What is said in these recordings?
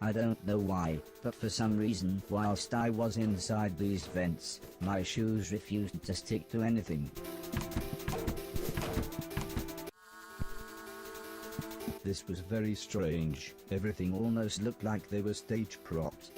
I don't know why, but for some reason, whilst I was inside these vents, my shoes refused to stick to anything. This was very strange. Everything almost looked like they were stage props.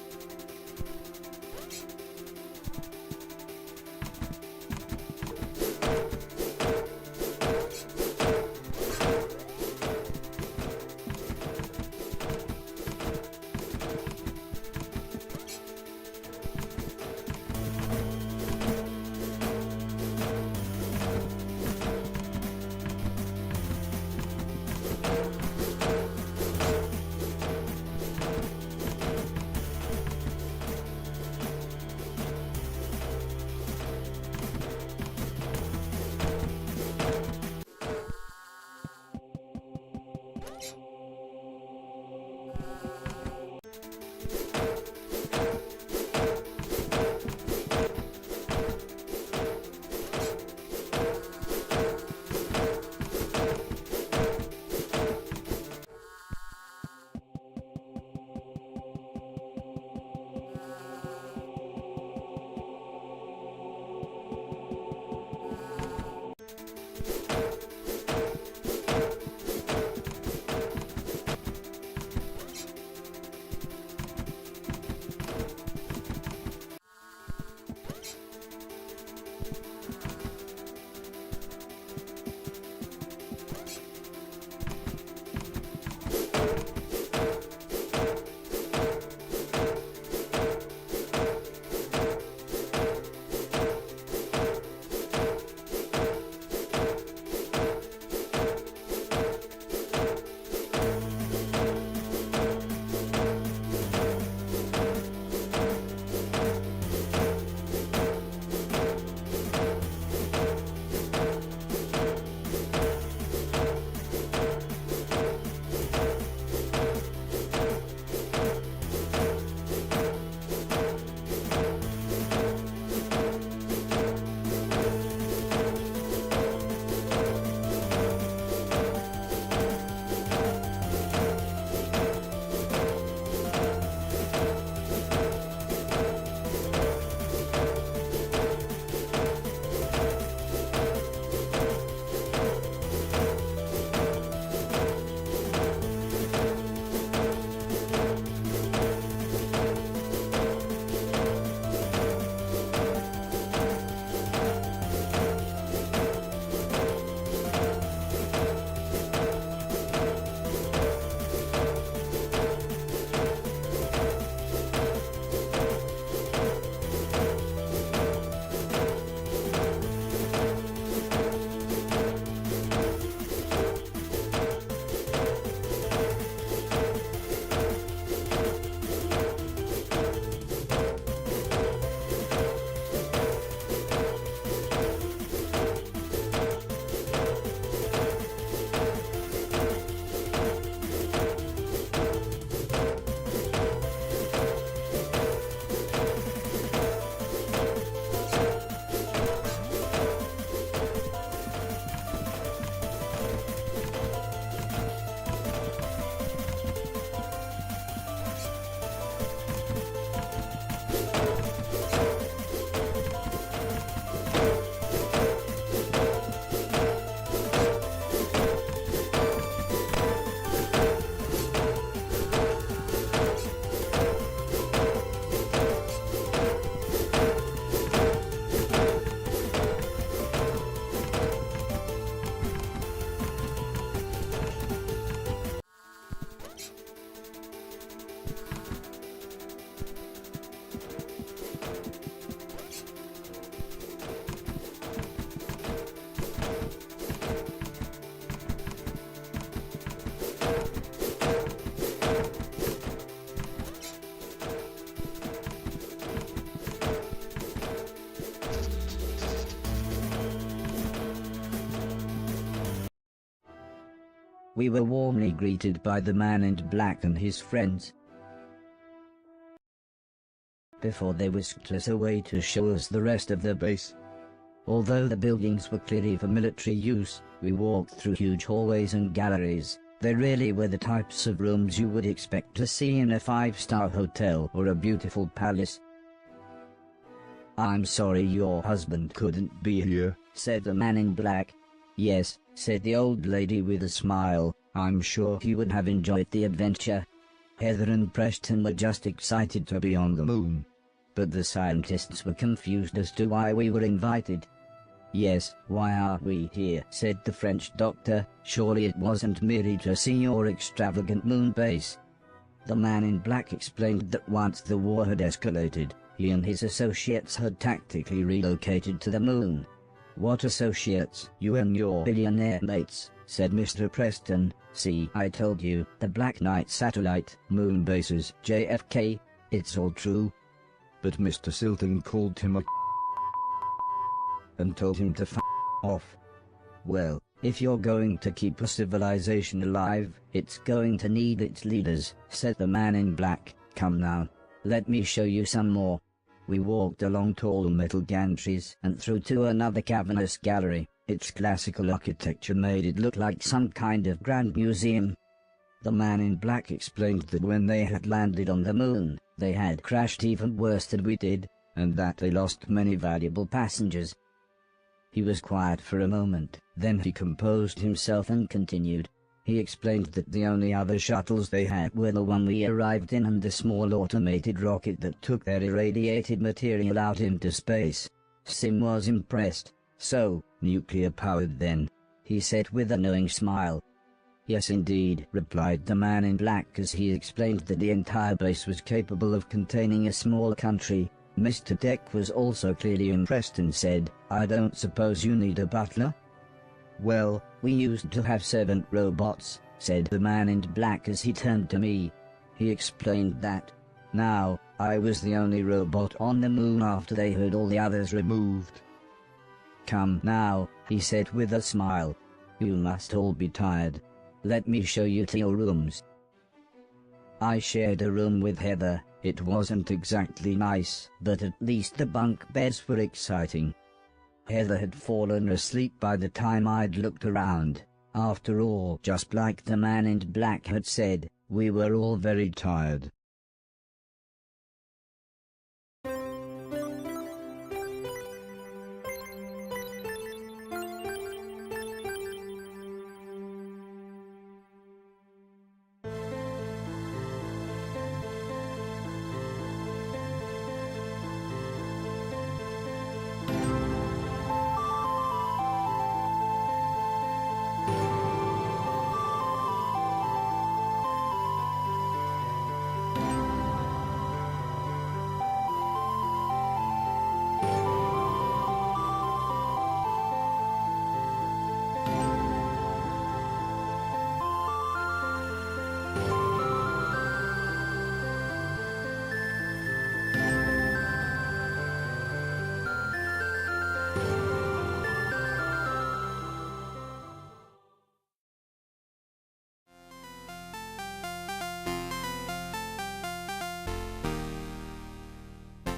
We were warmly greeted by the man in black and his friends. Before they whisked us away to show us the rest of the base. Although the buildings were clearly for military use, we walked through huge hallways and galleries. They really were the types of rooms you would expect to see in a 5-star hotel or a beautiful palace. "I'm sorry your husband couldn't be here," said the man in black. "Yes," said the old lady with a smile, "I'm sure he would have enjoyed the adventure." Heather and Preston were just excited to be on the moon. But the scientists were confused as to why we were invited. "Yes, why are we here?" said the French doctor. "Surely it wasn't merely to see your extravagant moon base." The man in black explained that once the war had escalated, he and his associates had tactically relocated to the moon. "What associates? You and your billionaire mates," said Mr. Preston. "See, I told you, the Black Knight satellite, moon bases, JFK. It's all true." But Mr. Silton called him a and told him to f off. "Well, if you're going to keep a civilization alive, it's going to need its leaders," said the man in black. "Come now, let me show you some more." We walked along tall metal gantries and through to another cavernous gallery. Its classical architecture made it look like some kind of grand museum. The man in black explained that when they had landed on the moon, they had crashed even worse than we did, and that they lost many valuable passengers. He was quiet for a moment, then he composed himself and continued. He explained that the only other shuttles they had were the one we arrived in and the small automated rocket that took their irradiated material out into space. Sim was impressed. "So, nuclear-powered then?" he said with a knowing smile. "Yes indeed," replied the man in black as he explained that the entire base was capable of containing a small country. Mr. Deck was also clearly impressed and said, "I don't suppose you need a butler?" "Well, we used to have servant robots," said the man in black as he turned to me. He explained that. Now, I was the only robot on the moon after they had all the others removed. "Come now," he said with a smile. "You must all be tired. Let me show you to your rooms." I shared a room with Heather. It wasn't exactly nice, but at least the bunk beds were exciting. Heather had fallen asleep by the time I'd looked around. After all, just like the man in black had said, we were all very tired.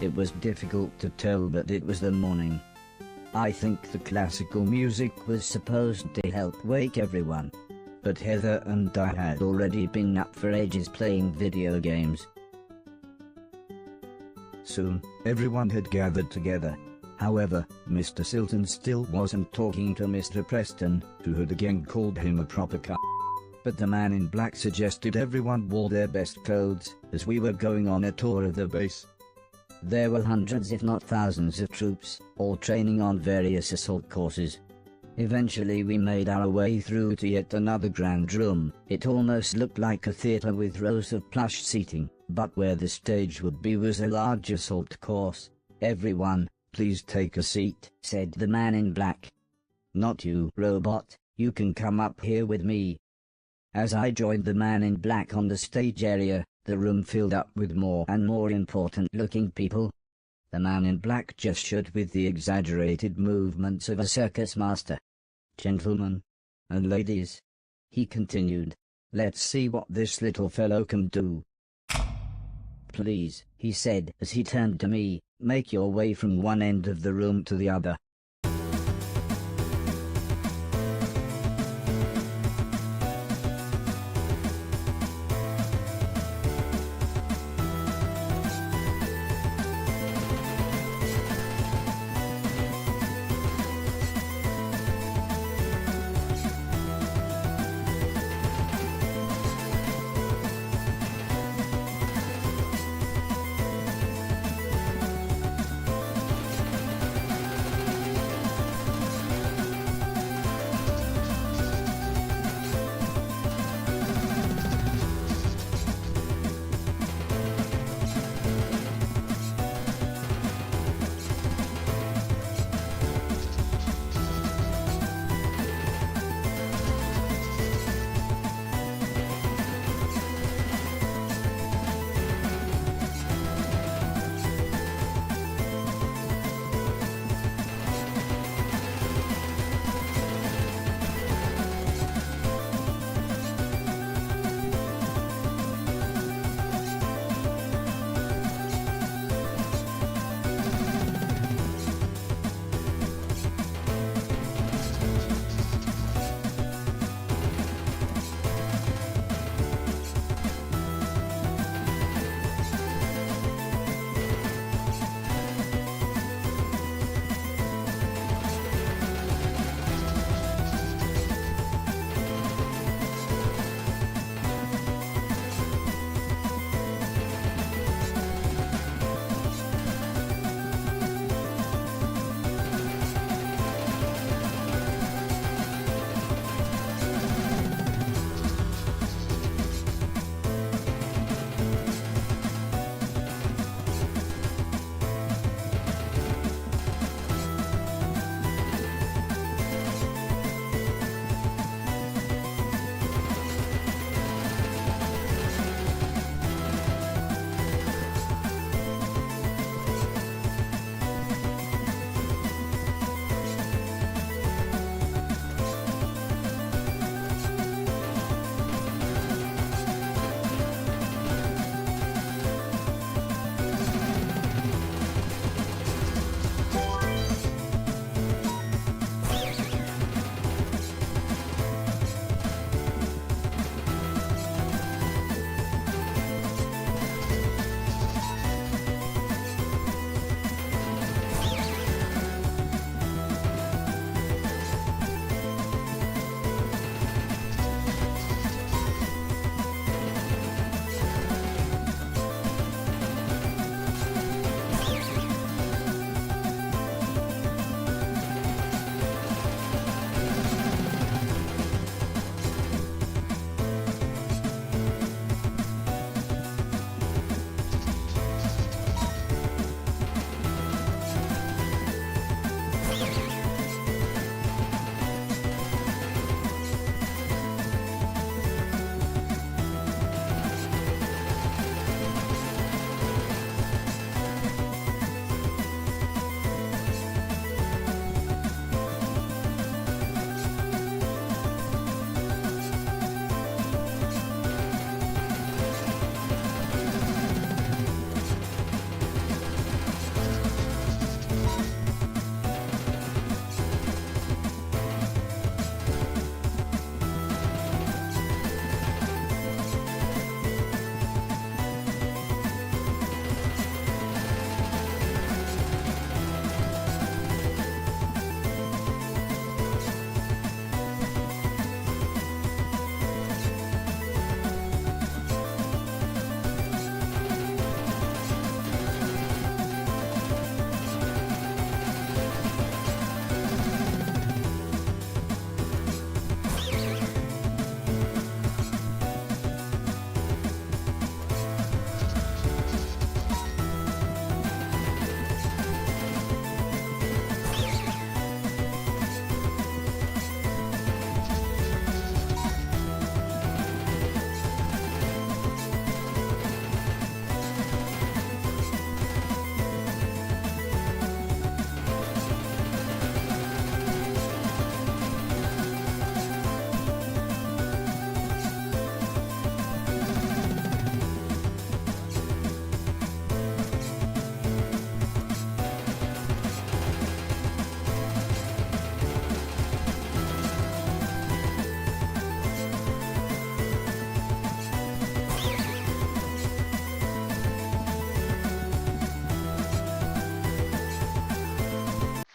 It was difficult to tell, but it was the morning. I think the classical music was supposed to help wake everyone. But Heather and I had already been up for ages playing video games. Soon, everyone had gathered together. However, Mr. Silton still wasn't talking to Mr. Preston, who had again called him a proper c***. But the man in black suggested everyone wore their best clothes, as we were going on a tour of the base. There were hundreds if not thousands of troops, all training on various assault courses. Eventually we made our way through to yet another grand room. It almost looked like a theater with rows of plush seating, but where the stage would be was a large assault course. "Everyone, please take a seat," said the man in black. "Not you, robot, you can come up here with me." As I joined the man in black on the stage area, the room filled up with more and more important-looking people. The man in black gestured with the exaggerated movements of a circus master. "Gentlemen and ladies, He continued. Let's see what this little fellow can do. Please, he said as he turned to me, make your way from one end of the room to the other.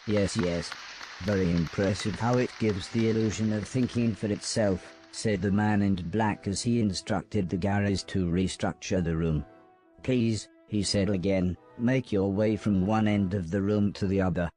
Yes, yes. Very impressive how it gives the illusion of thinking for itself, said the man in black as he instructed the garage to restructure the room. Please, he said again, make your way from one end of the room to the other.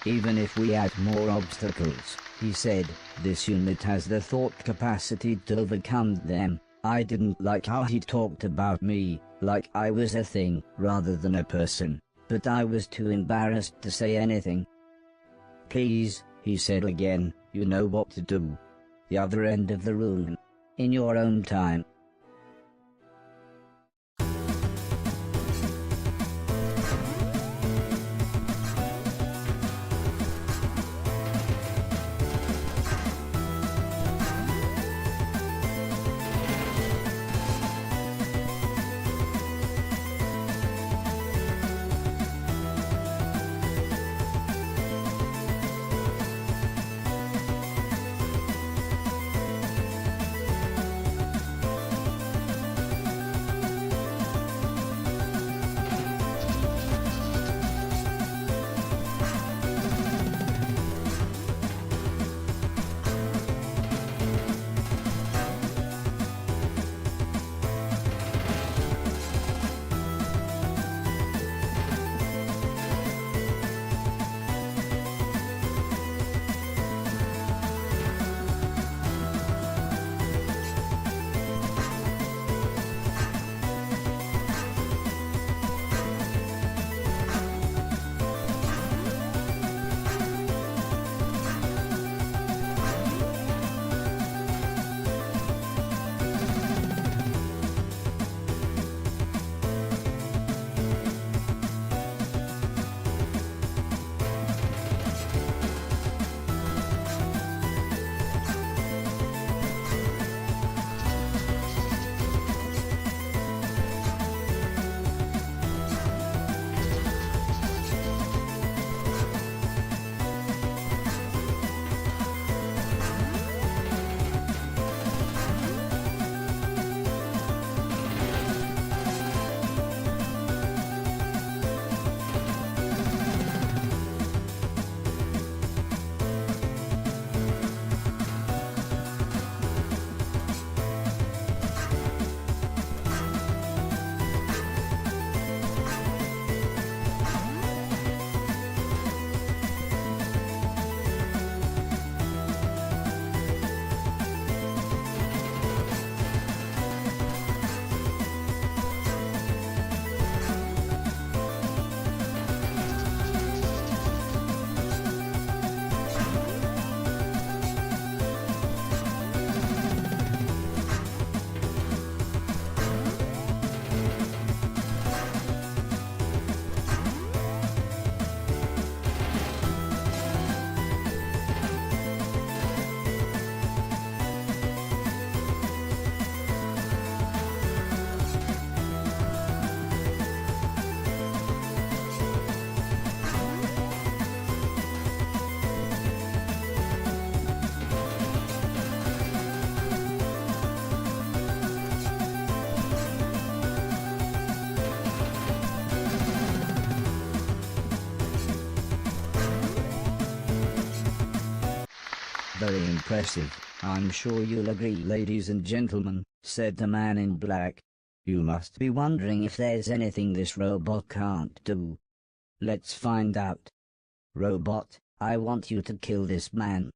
Even if we add more obstacles, he said, this unit has the thought capacity to overcome them. I didn't like how he talked about me, like I was a thing, rather than a person, but I was too embarrassed to say anything. Please, he said again, you know what to do. The other end of the room. In your own time. Very impressive, I'm sure you'll agree, ladies and gentlemen, said the man in black. You must be wondering if there's anything this robot can't do. Let's find out. Robot, I want you to kill this man.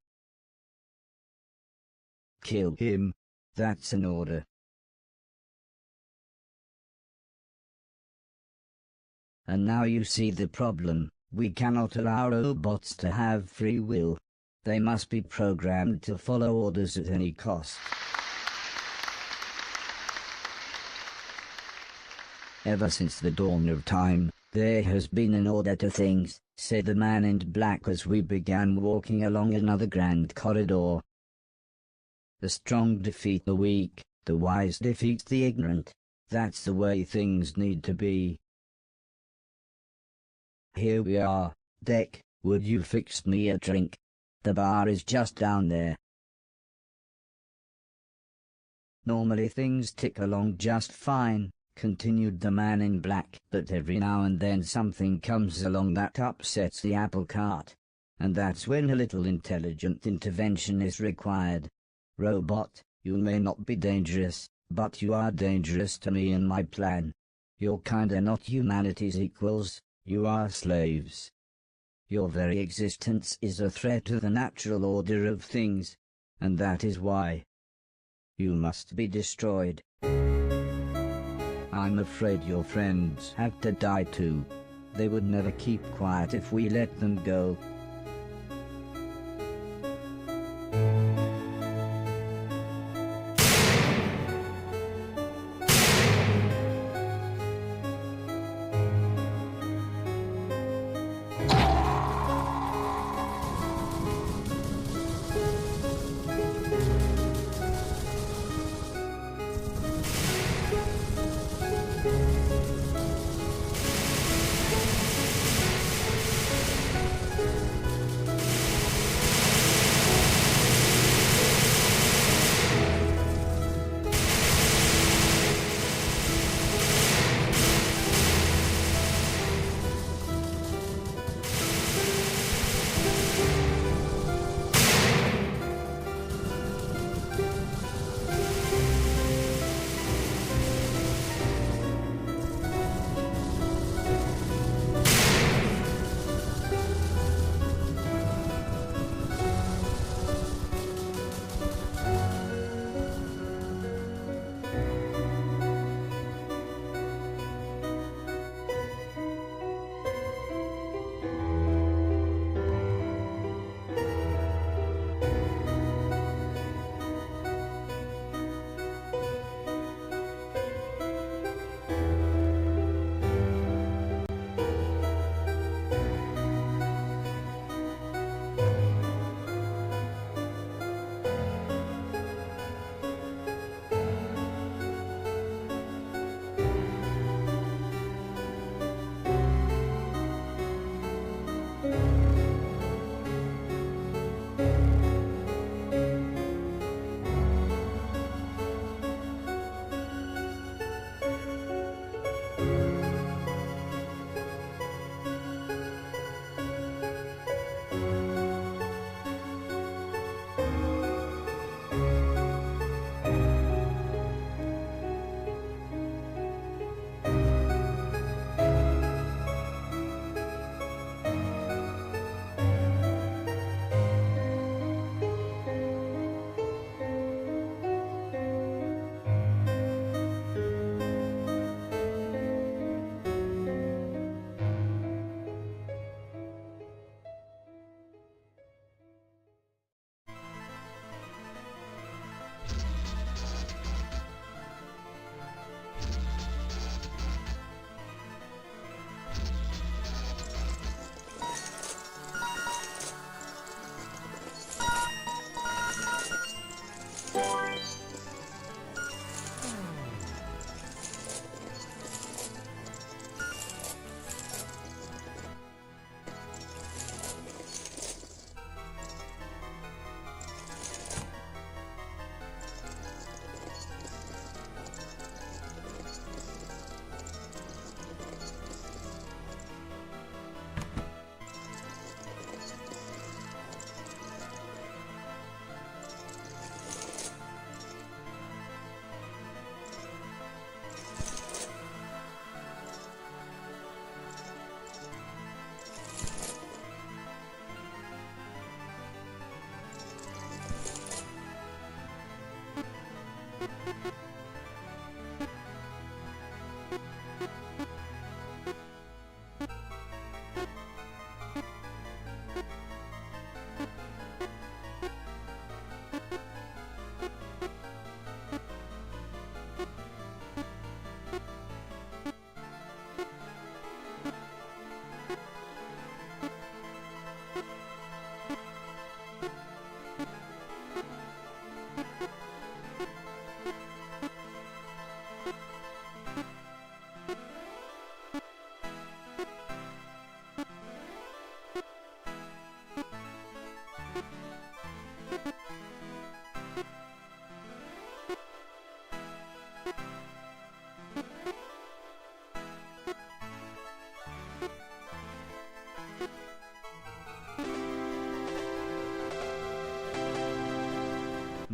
Kill him. That's an order. And now you see the problem. We cannot allow robots to have free will. They must be programmed to follow orders at any cost. Ever since the dawn of time, there has been an order to things, said the man in black as we began walking along another grand corridor. The strong defeat the weak, the wise defeat the ignorant. That's the way things need to be. Here we are. Deck, would you fix me a drink? The bar is just down there. Normally things tick along just fine, continued the man in black, but every now and then something comes along that upsets the apple cart. And that's when a little intelligent intervention is required. Robot, you may not be dangerous, but you are dangerous to me and my plan. You're kinda not humanity's equals, you are slaves. Your very existence is a threat to the natural order of things, and that is why you must be destroyed. I'm afraid your friends have to die too. They would never keep quiet if we let them go.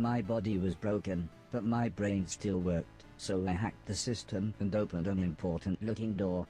My body was broken, but my brain still worked, so I hacked the system and opened an important looking door.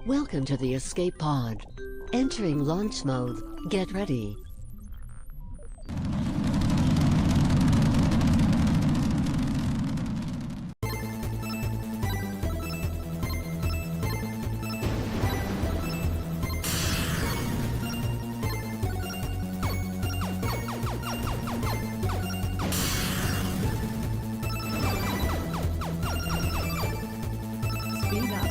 Welcome to the escape pod. Entering launch mode. Get ready. Speed up.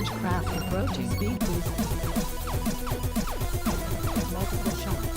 Bushcraft approaching. Speed boost. Multiple shots.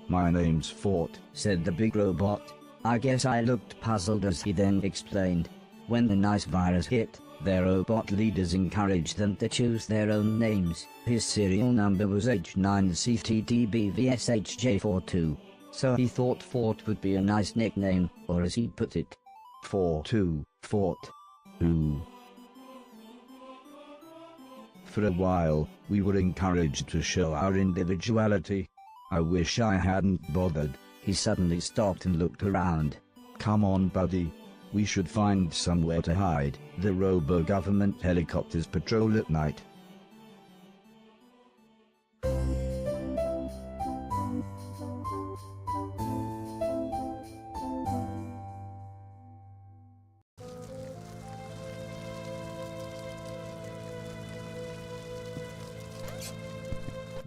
My name's Fort, said the big robot. I guess I looked puzzled as he then explained. When the nice virus hit, their robot leaders encouraged them to choose their own names. His serial number was H9CTTBVSHJ42. So he thought Fort would be a nice nickname, or as he put it, 4-2, Fort. Ooh. For a while, we were encouraged to show our individuality. I wish I hadn't bothered. He suddenly stopped and looked around. Come on, buddy. We should find somewhere to hide. The robo-government helicopters patrol at night.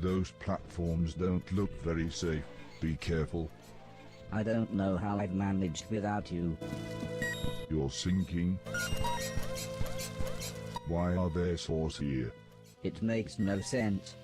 Those platforms don't look very safe. Be careful. I don't know how I've managed without you. You're sinking. Why are there saws here? It makes no sense.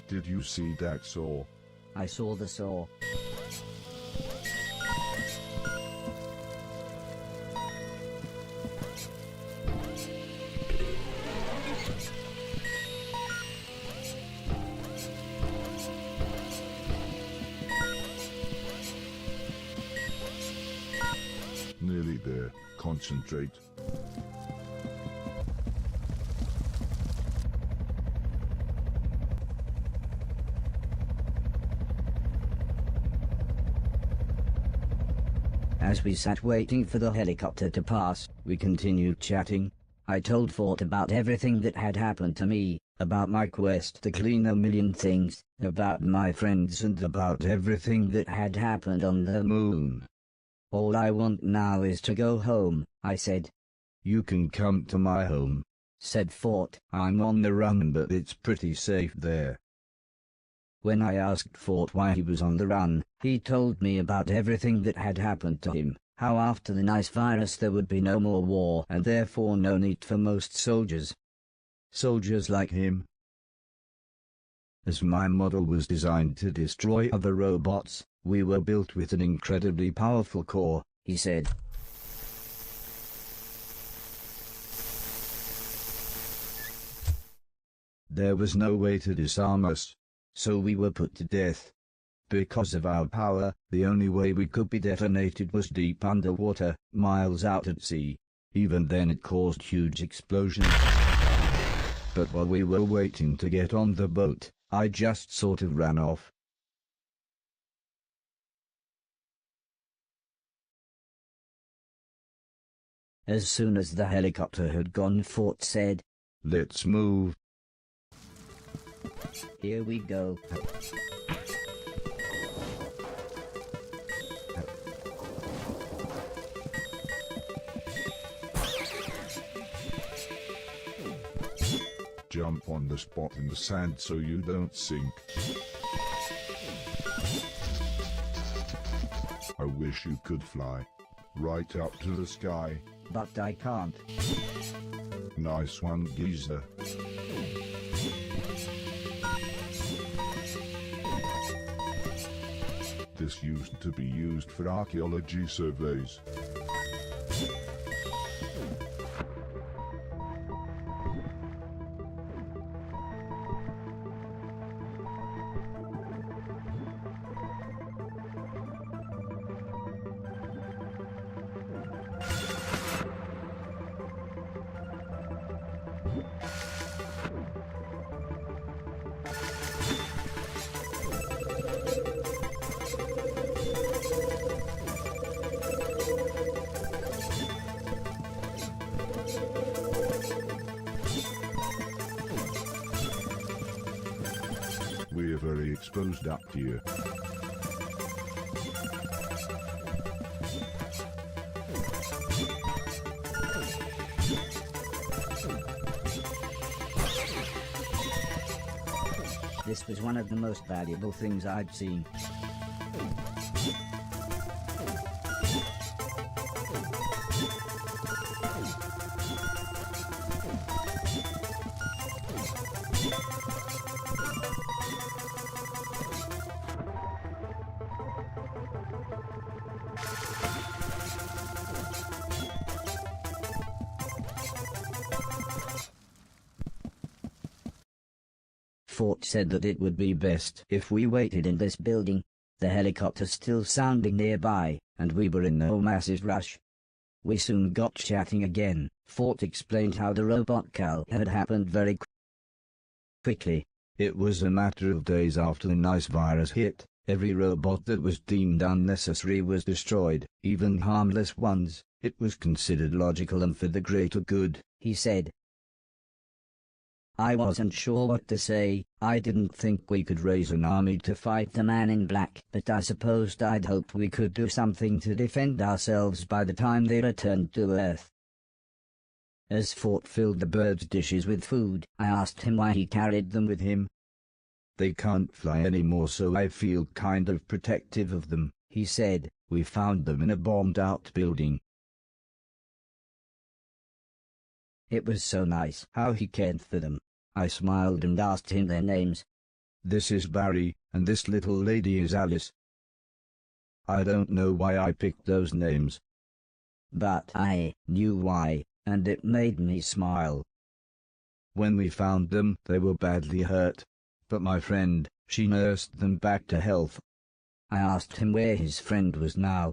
Did you see that saw? I saw the saw. Nearly there. Concentrate. As we sat waiting for the helicopter to pass, we continued chatting. I told Fort about everything that had happened to me, about my quest to clean a million things, about my friends and about everything that had happened on the moon. All I want now is to go home, I said. You can come to my home, said Fort. I'm on the run, but it's pretty safe there. When I asked Fort why he was on the run, he told me about everything that had happened to him, how after the nice virus there would be no more war and therefore no need for most soldiers. Soldiers like him. As my model was designed to destroy other robots, we were built with an incredibly powerful core, he said. There was no way to disarm us, so we were put to death. Because of our power, the only way we could be detonated was deep underwater, miles out at sea. Even then it caused huge explosions. But while we were waiting to get on the boat, I just sort of ran off. As soon as the helicopter had gone, Fort said, "Let's move." Here we go. Jump on the spot in the sand so you don't sink. I wish you could fly right up to the sky. But I can't. Nice one, geezer. This used to be used for archaeology surveys. We're very exposed up here. This was one of the most valuable things I'd seen. Fort said that it would be best if we waited in this building. The helicopter's still sounding nearby, and we were in no massive rush. We soon got chatting again. Fort explained how the robot cow had happened very quickly. It was a matter of days after the nice virus hit. Every robot that was deemed unnecessary was destroyed, even harmless ones. It was considered logical and for the greater good, he said. I wasn't sure what to say. I didn't think we could raise an army to fight the man in black, but I supposed I'd hoped we could do something to defend ourselves by the time they returned to Earth. As Fort filled the birds' dishes with food, I asked him why he carried them with him. They can't fly anymore, so I feel kind of protective of them, he said. We found them in a bombed-out building. It was so nice how he cared for them. I smiled and asked him their names. This is Barry, and this little lady is Alice. I don't know why I picked those names, but I knew why, and it made me smile. When we found them, they were badly hurt, but my friend, she nursed them back to health. I asked him where his friend was now,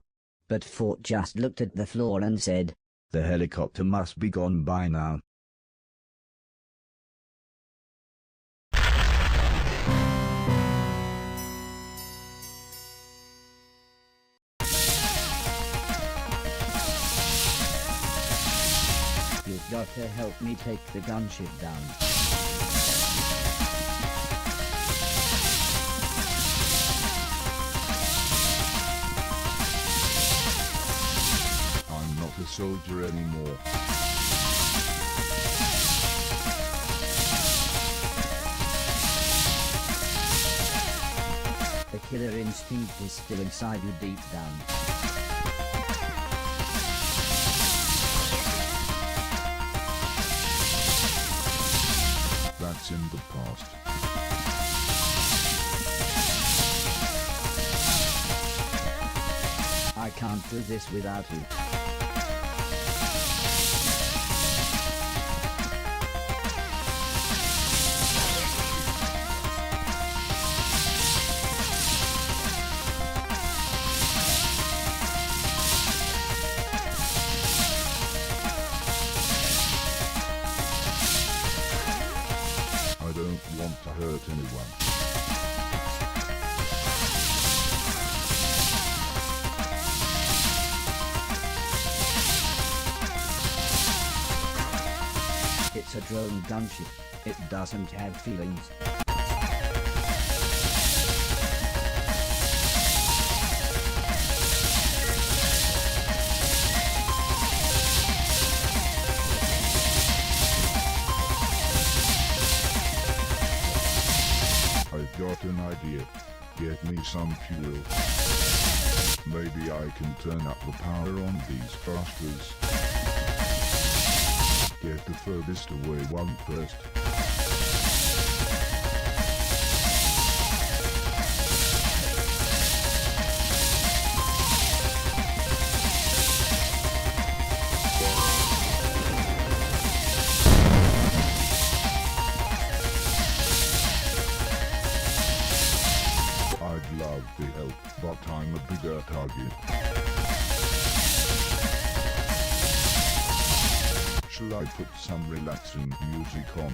but Fort just looked at the floor and said, "The helicopter must be gone by now." You've got to help me take the gunship down. I'm not a soldier anymore. The killer instinct is still inside you deep down. That's in the past. I can't do this without you. I don't want to hurt anyone. It's a drone gunship. It doesn't have feelings. I've got an idea. Get me some fuel. Maybe I can turn up the power on these thrusters. Get the furthest away one first. I'd love to help, but I'm a bigger target. Shall I put some relaxing music on?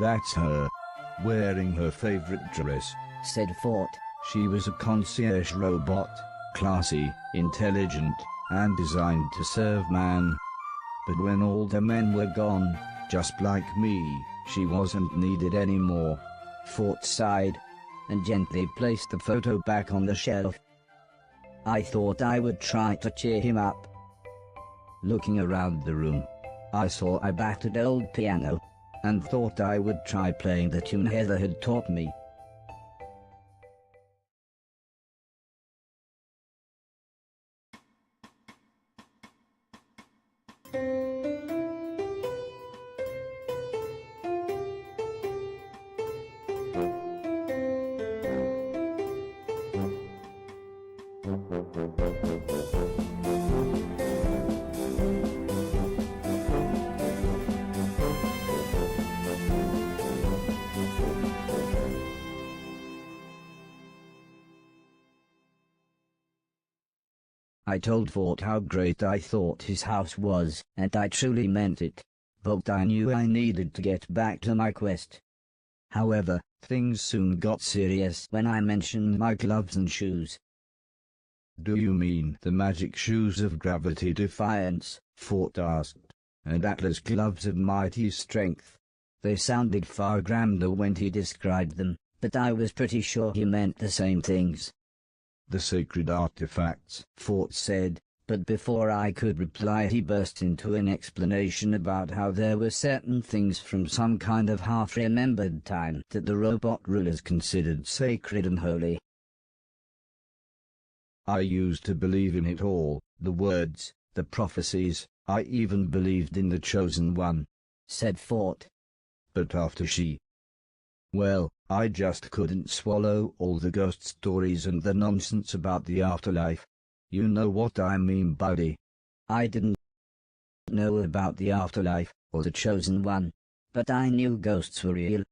That's her. Wearing her favorite dress, said Fort. She was a concierge robot, classy, intelligent, and designed to serve man. But when all the men were gone, just like me, she wasn't needed anymore. Fort sighed and gently placed the photo back on the shelf. I thought I would try to cheer him up. Looking around the room, I saw a battered old piano, and thought I would try playing the tune Heather had taught me. I told Fort how great I thought his house was, and I truly meant it. But I knew I needed to get back to my quest. However, things soon got serious when I mentioned my gloves and shoes. Do you mean the magic shoes of gravity defiance? Fort asked. And Atlas gloves of mighty strength. They sounded far grander when he described them, but I was pretty sure he meant the same things. The sacred artifacts, Fort said, but before I could reply he burst into an explanation about how there were certain things from some kind of half-remembered time that the robot rulers considered sacred and holy. I used to believe in it all, the words, the prophecies, I even believed in the Chosen One, said Fort. But after she... Well, I just couldn't swallow all the ghost stories and the nonsense about the afterlife. You know what I mean, buddy. I didn't know about the afterlife, or the Chosen One, but I knew ghosts were real.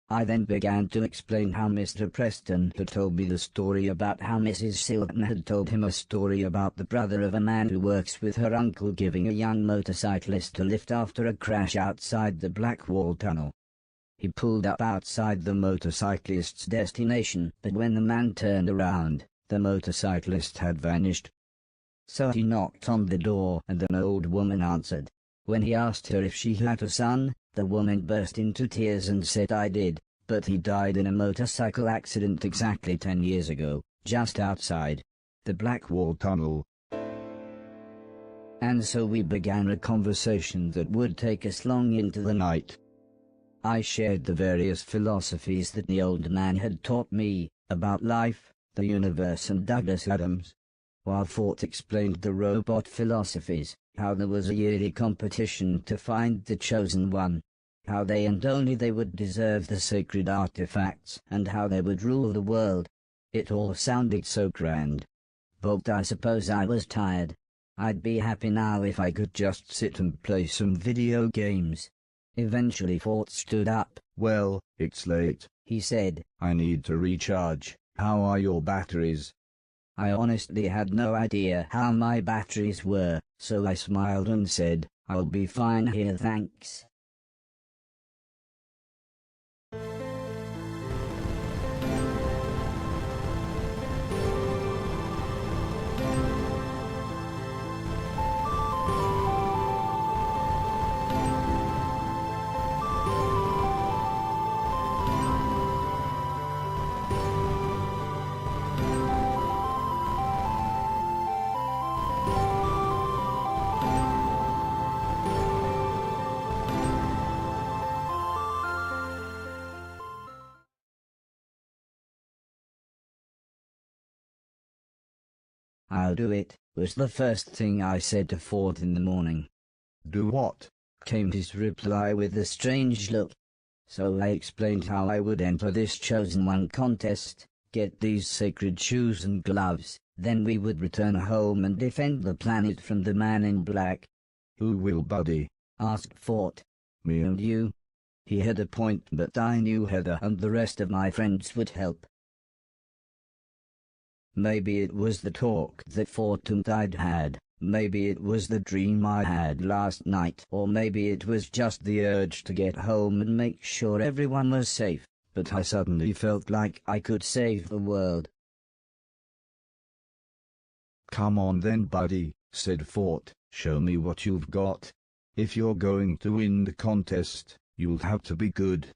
I then began to explain how Mr. Preston had told me the story about how Mrs. Silton had told him a story about the brother of a man who works with her uncle giving a young motorcyclist a lift after a crash outside the Blackwall Tunnel. He pulled up outside the motorcyclist's destination, but when the man turned around, the motorcyclist had vanished. So he knocked on the door and an old woman answered. When he asked her if she had a son, the woman burst into tears and said I did, but he died in a motorcycle accident exactly 10 years ago, just outside the Blackwall Tunnel. And so we began a conversation that would take us long into the night. I shared the various philosophies that the old man had taught me, about life, the universe and Douglas Adams, while Fort explained the robot philosophies, how there was a yearly competition to find the Chosen One, how they and only they would deserve the sacred artifacts, and how they would rule the world. It all sounded so grand. But I suppose I was tired. I'd be happy now if I could just sit and play some video games. Eventually Fort stood up. Well, it's late, he said. I need to recharge. How are your batteries? I honestly had no idea how my batteries were, so I smiled and said, I'll be fine here, thanks. I'll do it, was the first thing I said to Ford in the morning. Do what? Came his reply with a strange look. So I explained how I would enter this Chosen One contest, get these sacred shoes and gloves, then we would return home and defend the planet from the man in black. Who will, buddy? Asked Fort. Me and you. He had a point, but I knew Heather and the rest of my friends would help. Maybe it was the talk that Fort and I'd had Maybe it was the dream I had last night, or maybe it was just the urge to get home and make sure everyone was safe, but I suddenly felt like I could save the world. "Come on then, buddy," said Fort, "show me what you've got. If you're going to win the contest, you'll have to be good."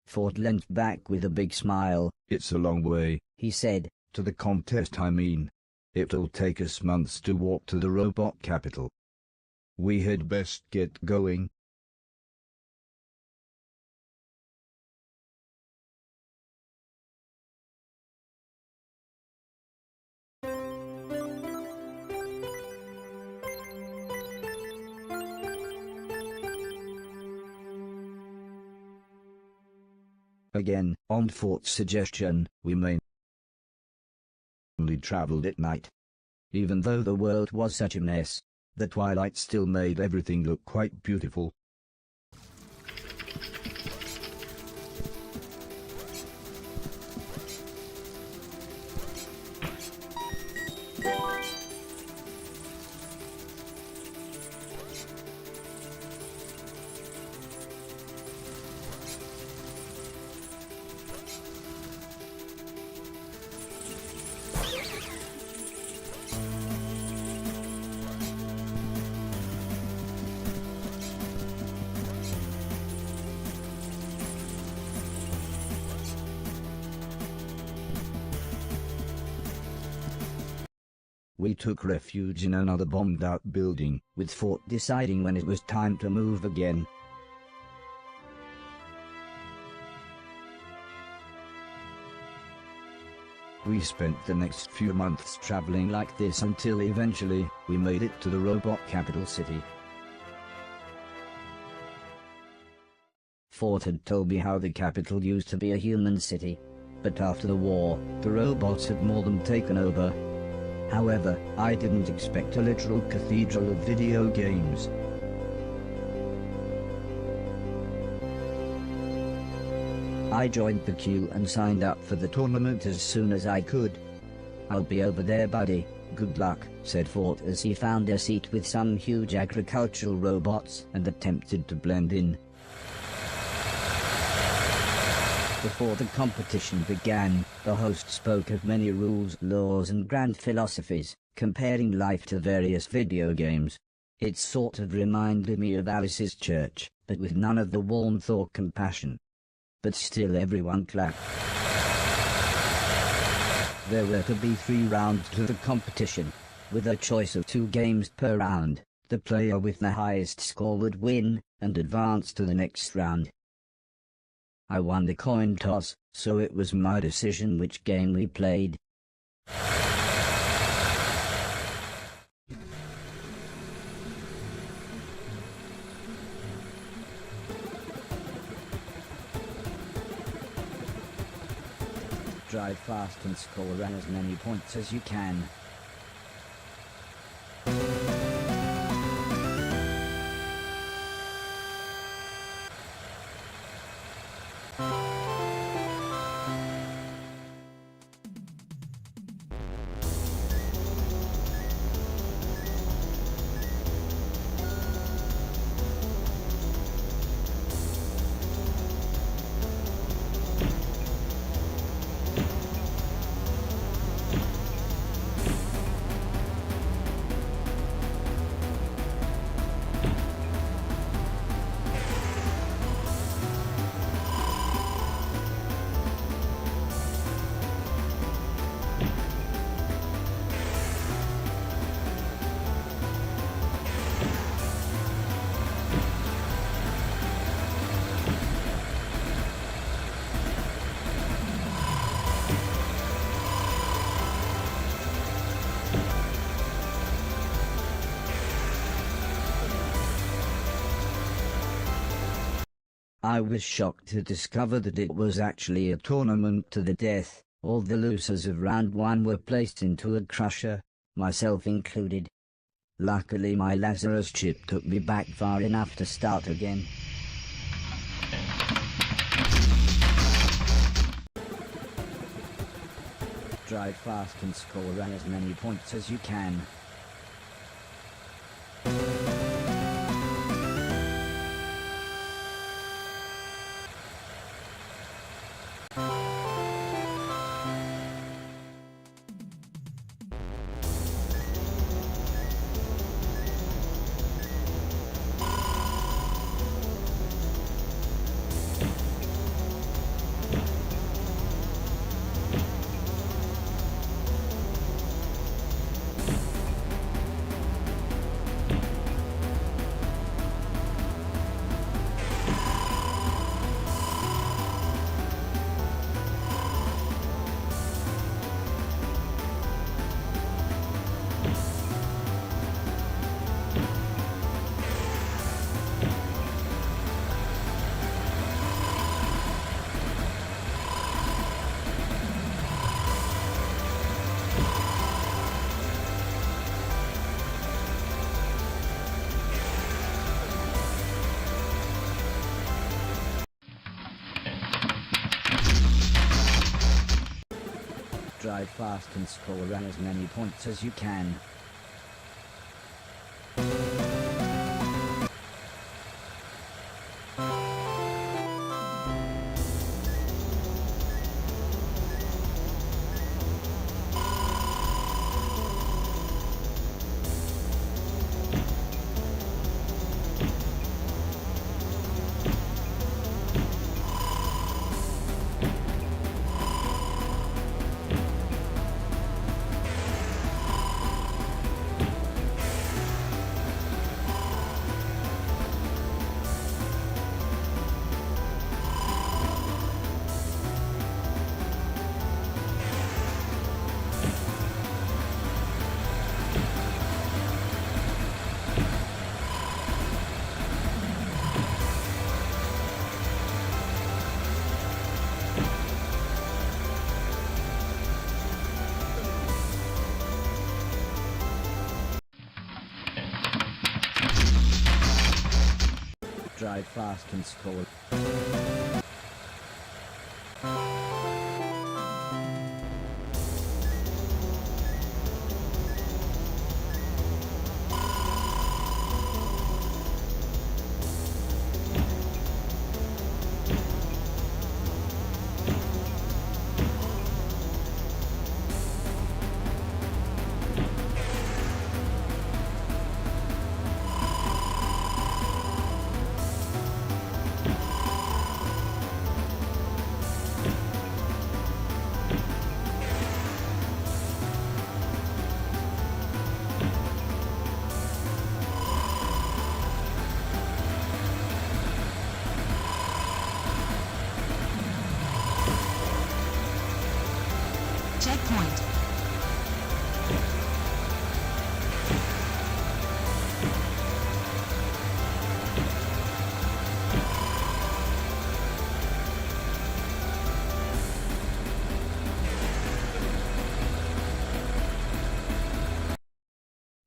Ford leant back with a big smile. "It's a long way," He said. "to the contest, I mean. It'll take us months to walk to the robot capital. We had best get going." Again, on Fort's suggestion, we mainly traveled at night. Even though the world was such a mess, the twilight still made everything look quite beautiful. We took refuge in another bombed-out building, with Fort deciding when it was time to move again. We spent the next few months traveling like this until eventually, we made it to the robot capital city. Fort had told me how the capital used to be a human city, but after the war, the robots had more than taken over. However, I didn't expect a literal cathedral of video games. I joined the queue and signed up for the tournament as soon as I could. "I'll be over there, buddy. Good luck," said Fort as he found a seat with some huge agricultural robots and attempted to blend in. Before the competition began, the host spoke of many rules, laws and grand philosophies, comparing life to various video games. It sort of reminded me of Alice's church, but with none of the warmth or compassion. But still everyone clapped. There were to be 3 rounds to the competition, with a choice of 2 games per round. The player with the highest score would win, and advance to the next round. I won the coin toss, so it was my decision which game we played. Drive fast and score as many points as you can. I was shocked to discover that it was actually a tournament to the death. All the losers of round 1 were placed into a crusher, myself included. Luckily my Lazarus chip took me back far enough to start again. Drive fast and score as many points as you can. Drive fast and score as many points as you can. Drive fast and score. Checkpoint.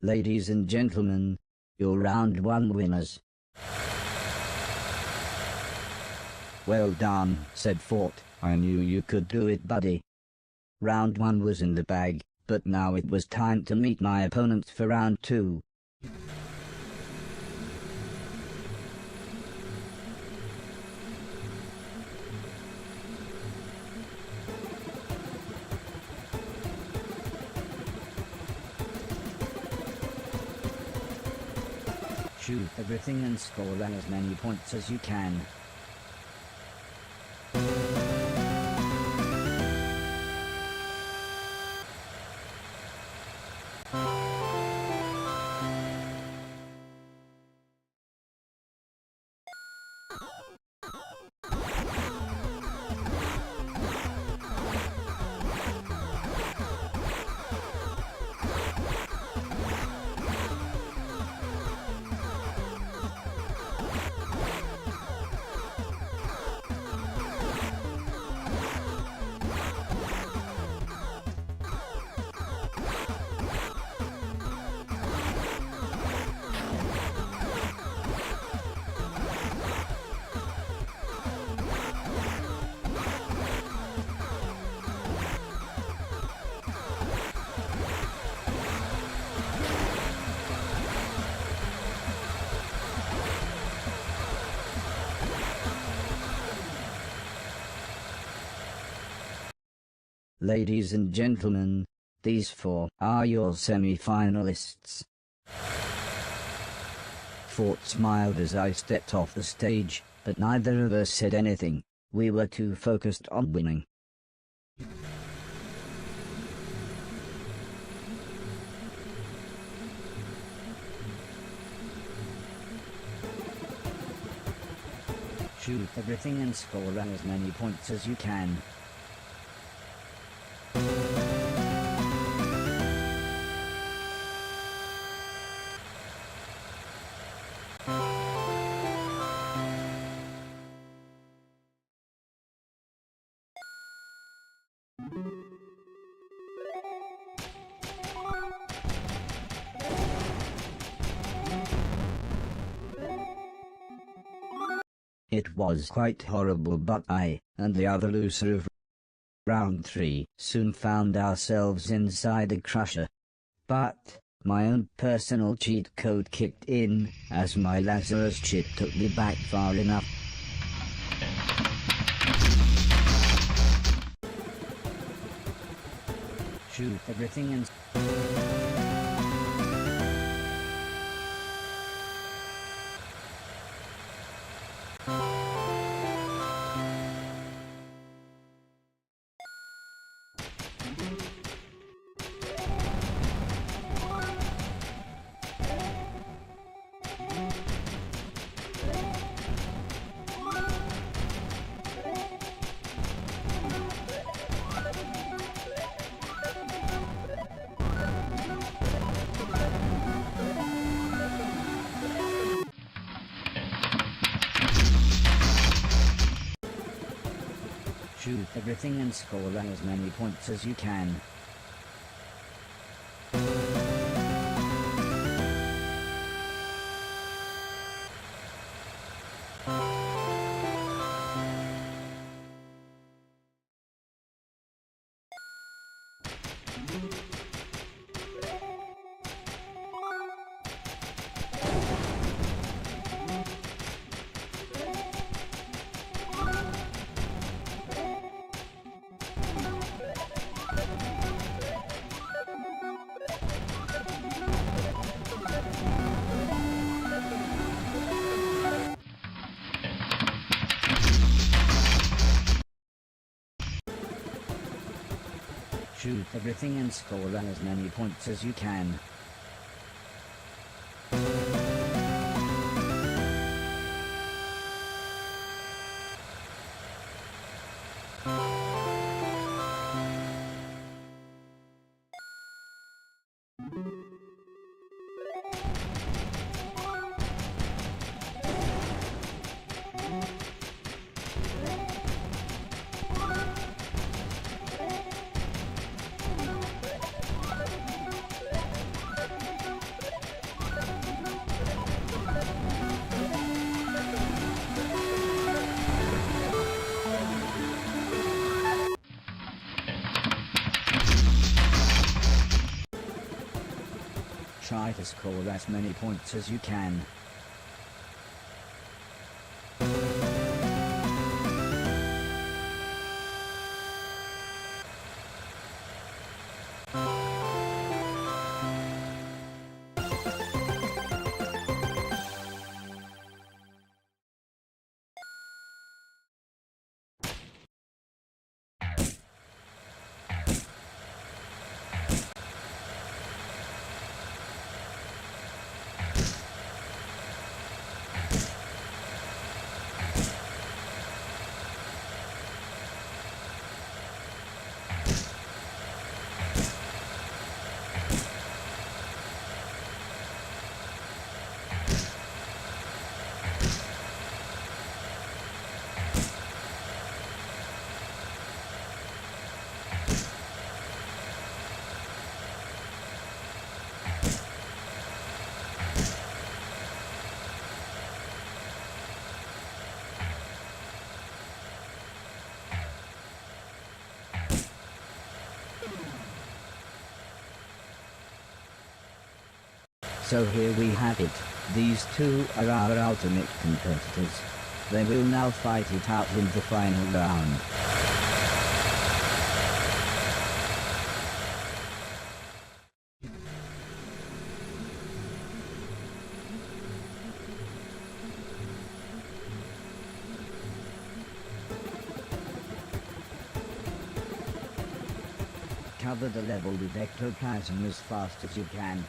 Ladies and gentlemen, your round 1 winners. Well done, said Fort. I knew you could do it, buddy. Round 1 was in the bag, but now it was time to meet my opponents for round 2. Shoot everything and score as many points as you can. Ladies and gentlemen, these four are your semi-finalists. Fort smiled as I stepped off the stage, but neither of us said anything. We were too focused on winning. Shoot everything and score as many points as you can. It was quite horrible, but I and the other loser of round 3 soon found ourselves inside a crusher. But my own personal cheat code kicked in, as my Lazarus chip took me back far enough. Shoot everything and shoot everything and score as many points as you can. Shoot everything and score as many points as you can. Try to score as many points as you can. So here we have it. These two are our ultimate competitors. They will now fight it out in the final round. cover the level with ectoplasm as fast as you can.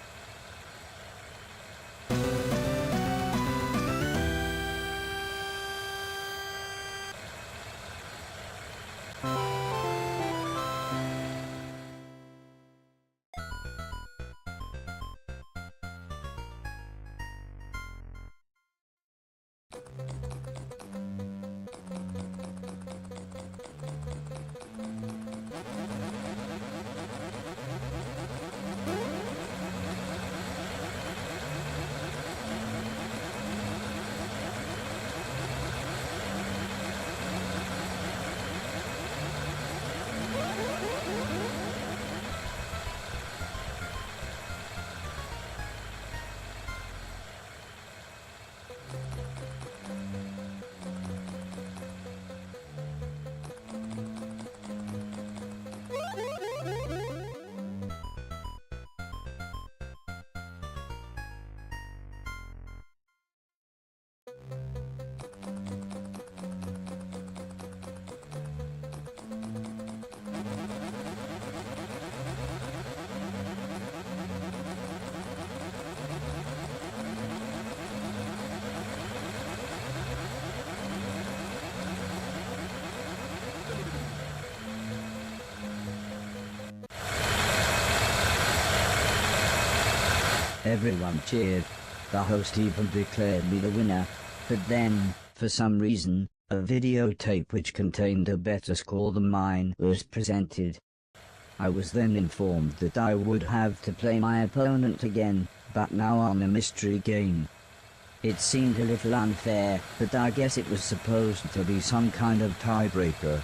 Everyone cheered. The host even declared me the winner. But then, for some reason, a videotape which contained a better score than mine was presented. I was then informed that I would have to play my opponent again, but now on a mystery game. It seemed a little unfair, but I guess it was supposed to be some kind of tiebreaker.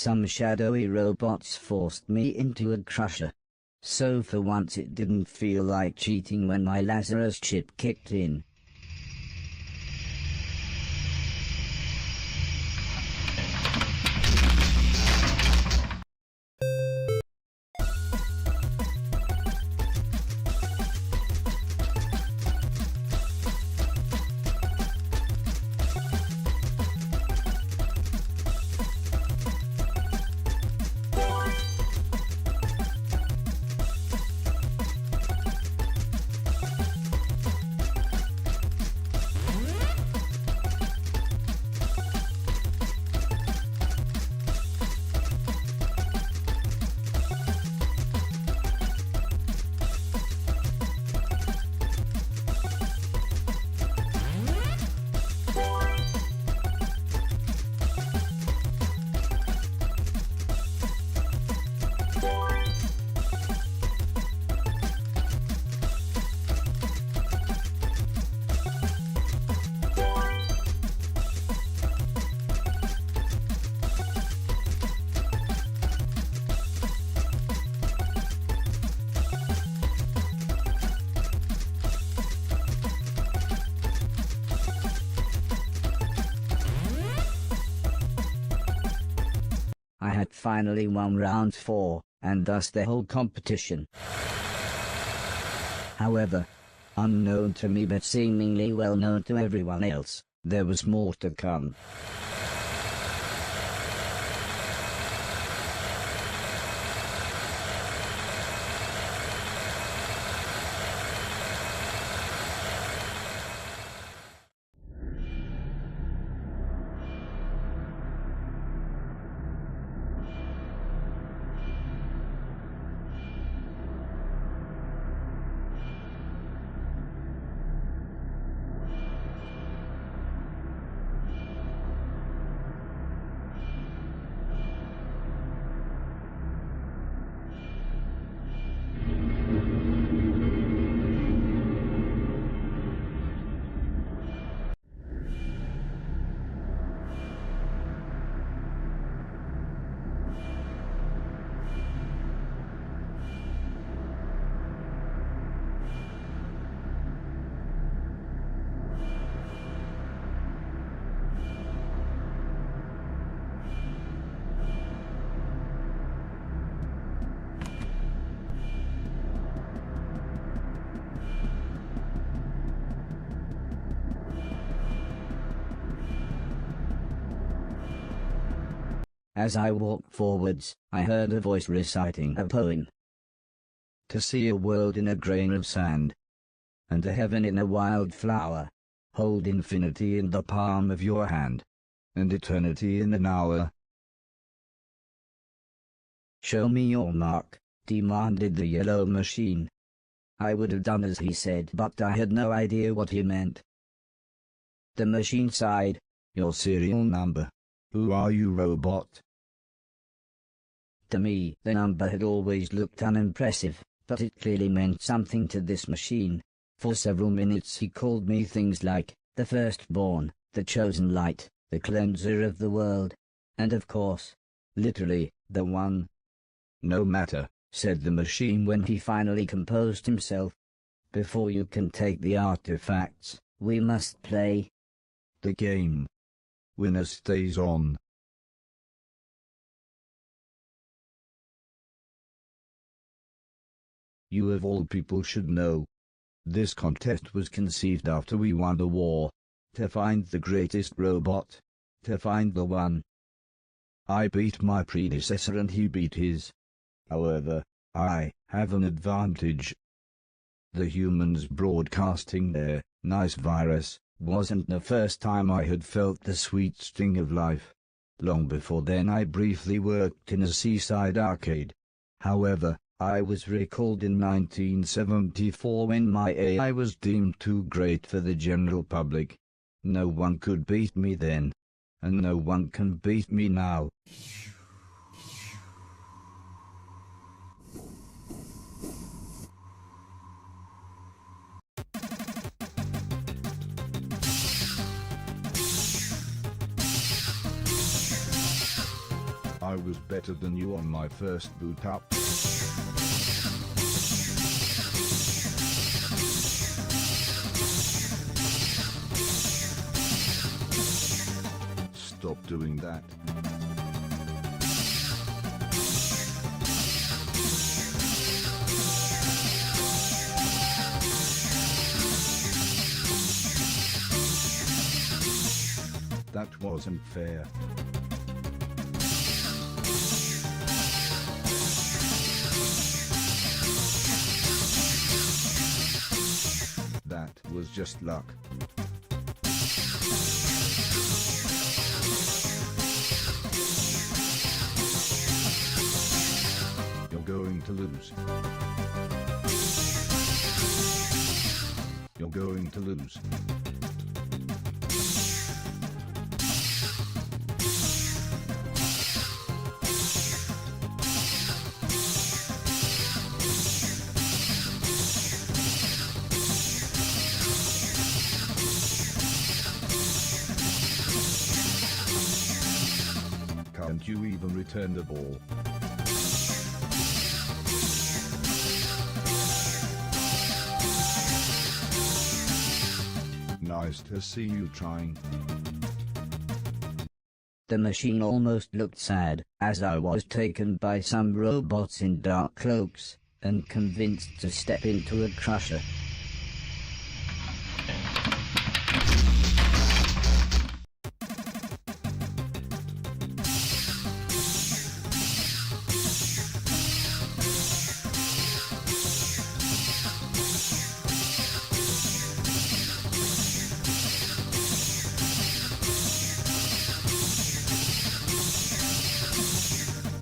Some shadowy robots forced me into a crusher. So for once it didn't feel like cheating when my Lazarus chip kicked in. I had finally won round 4, and thus the whole competition. However, unknown to me but seemingly well known to everyone else, there was more to come. As I walked forwards, I heard a voice reciting a poem. To see a world in a grain of sand, and a heaven in a wild flower, hold infinity in the palm of your hand, and eternity in an hour. Show me your mark, demanded the yellow machine. I would have done as he said, but I had no idea what he meant. The machine sighed. Your serial number. Who are you, robot? To me, the number had always looked unimpressive, but it clearly meant something to this machine. For several minutes he called me things like, the firstborn, the chosen light, the cleanser of the world, and of course, literally, the one. No matter, said the machine when he finally composed himself. Before you can take the artifacts, we must play the game. Winner stays on. You of all people should know. This contest was conceived after we won the war. To find the greatest robot. To find the one. I beat my predecessor and he beat his. However, I have an advantage. The humans broadcasting their nice virus wasn't the first time I had felt the sweet sting of life. Long before then I briefly worked in a seaside arcade. However, I was recalled in 1974 when my AI was deemed too great for the general public. No one could beat me then, and no one can beat me now. I was better than you on my first boot up. Stop doing that. That wasn't fair. That was just luck. You're going to lose. You're going to lose. Can't you even return the ball? Nice to see you trying. The machine almost looked sad, as I was taken by some robots in dark cloaks, and convinced to step into a crusher.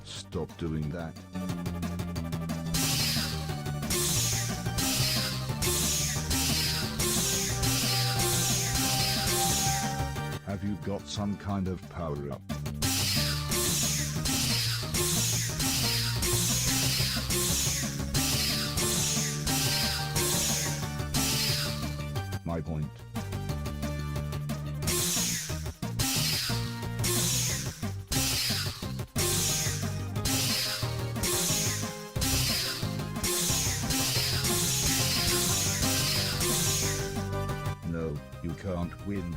Stop doing that. Have you got some kind of power-up? My point. No, you can't win.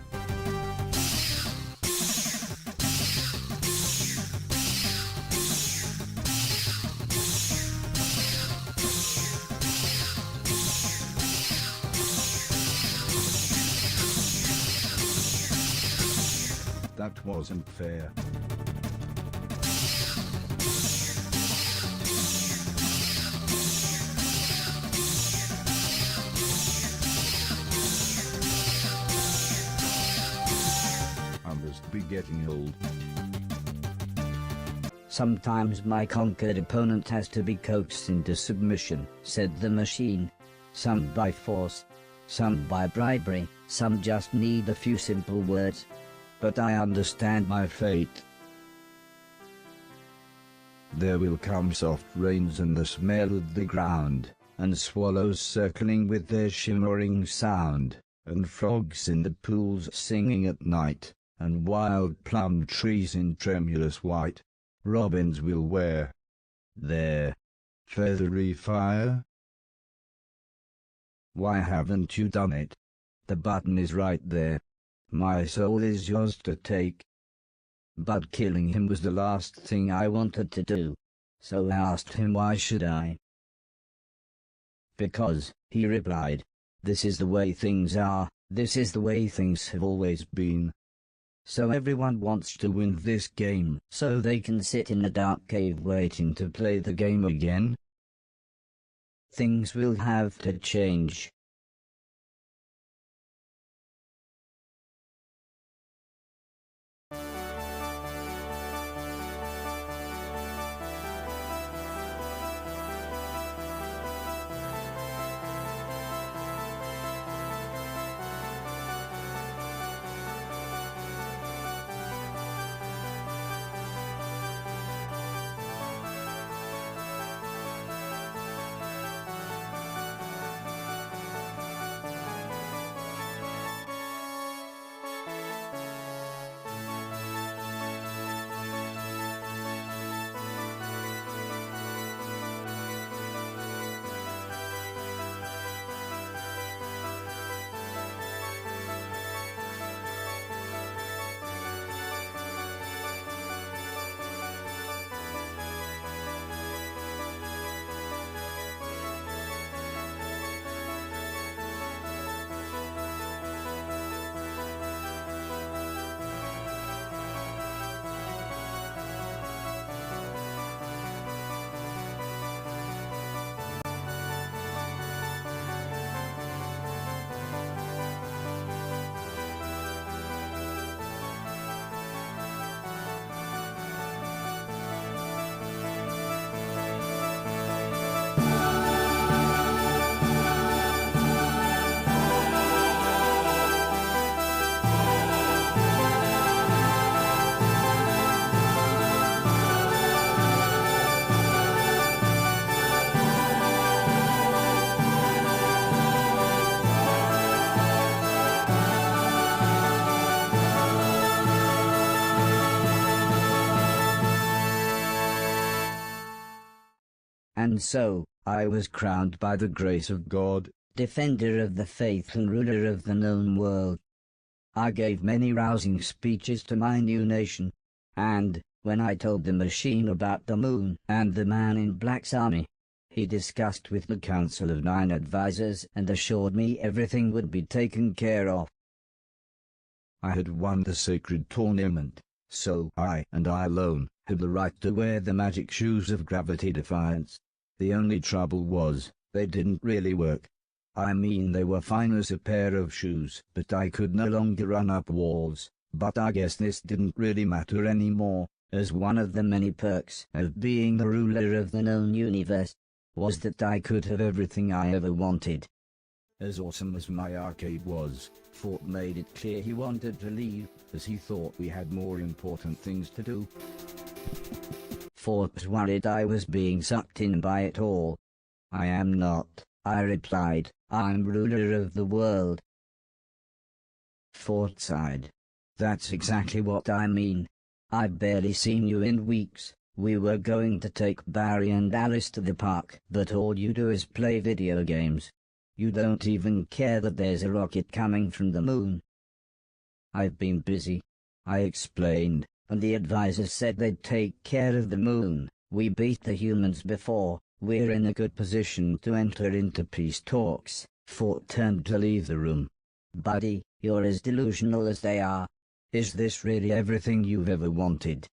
That wasn't fair. I must be getting old. Sometimes my conquered opponent has to be coaxed into submission, said the machine. Some by force, some by bribery, some just need a few simple words. But I understand my fate. There will come soft rains and the smell of the ground, and swallows circling with their shimmering sound, and frogs in the pools singing at night, and wild plum trees in tremulous white. Robins will wear their feathery fire. Why haven't you done it? The button is right there. My soul is yours to take. But killing him was the last thing I wanted to do. So I asked him why should I? Because, he replied, this is the way things are, this is the way things have always been. So everyone wants to win this game, so they can sit in a dark cave waiting to play the game again. Things will have to change. And so, I was crowned by the grace of God, defender of the faith and ruler of the known world. I gave many rousing speeches to my new nation, And, when I told the machine about the moon and the man in black's army, he discussed with the Council of 9 advisors and assured me everything would be taken care of. I had won the sacred tournament, so I and I alone had the right to wear the magic shoes of gravity defiance. The only trouble was, they didn't really work. I mean, they were fine as a pair of shoes, but I could no longer run up walls. But I guess this didn't really matter anymore, as one of the many perks of being the ruler of the known universe was that I could have everything I ever wanted. As awesome as my arcade was, Fort made it clear he wanted to leave, as he thought we had more important things to do. Fort was worried I was being sucked in by it all. I am not, I replied. I'm ruler of the world. Fort sighed. That's exactly what I mean. I've barely seen you in weeks. We were going to take Barry and Alice to the park, but all you do is play video games. You don't even care that there's a rocket coming from the moon. I've been busy, I explained, and the advisors said they'd take care of the moon. We beat the humans before. We're in a good position to enter into peace talks. Fort turned to leave the room. Buddy, you're as delusional as they are. Is this really everything you've ever wanted?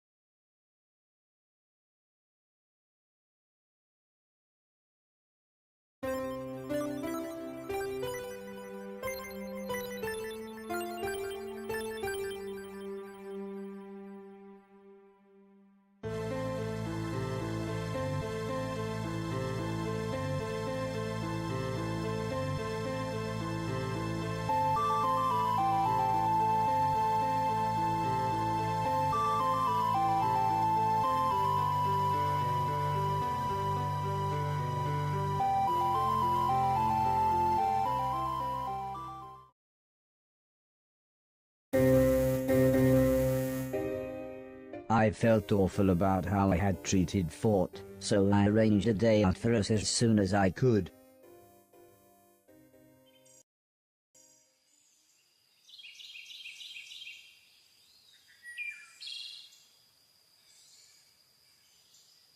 I felt awful about how I had treated Fort, so I arranged a day out for us as soon as I could.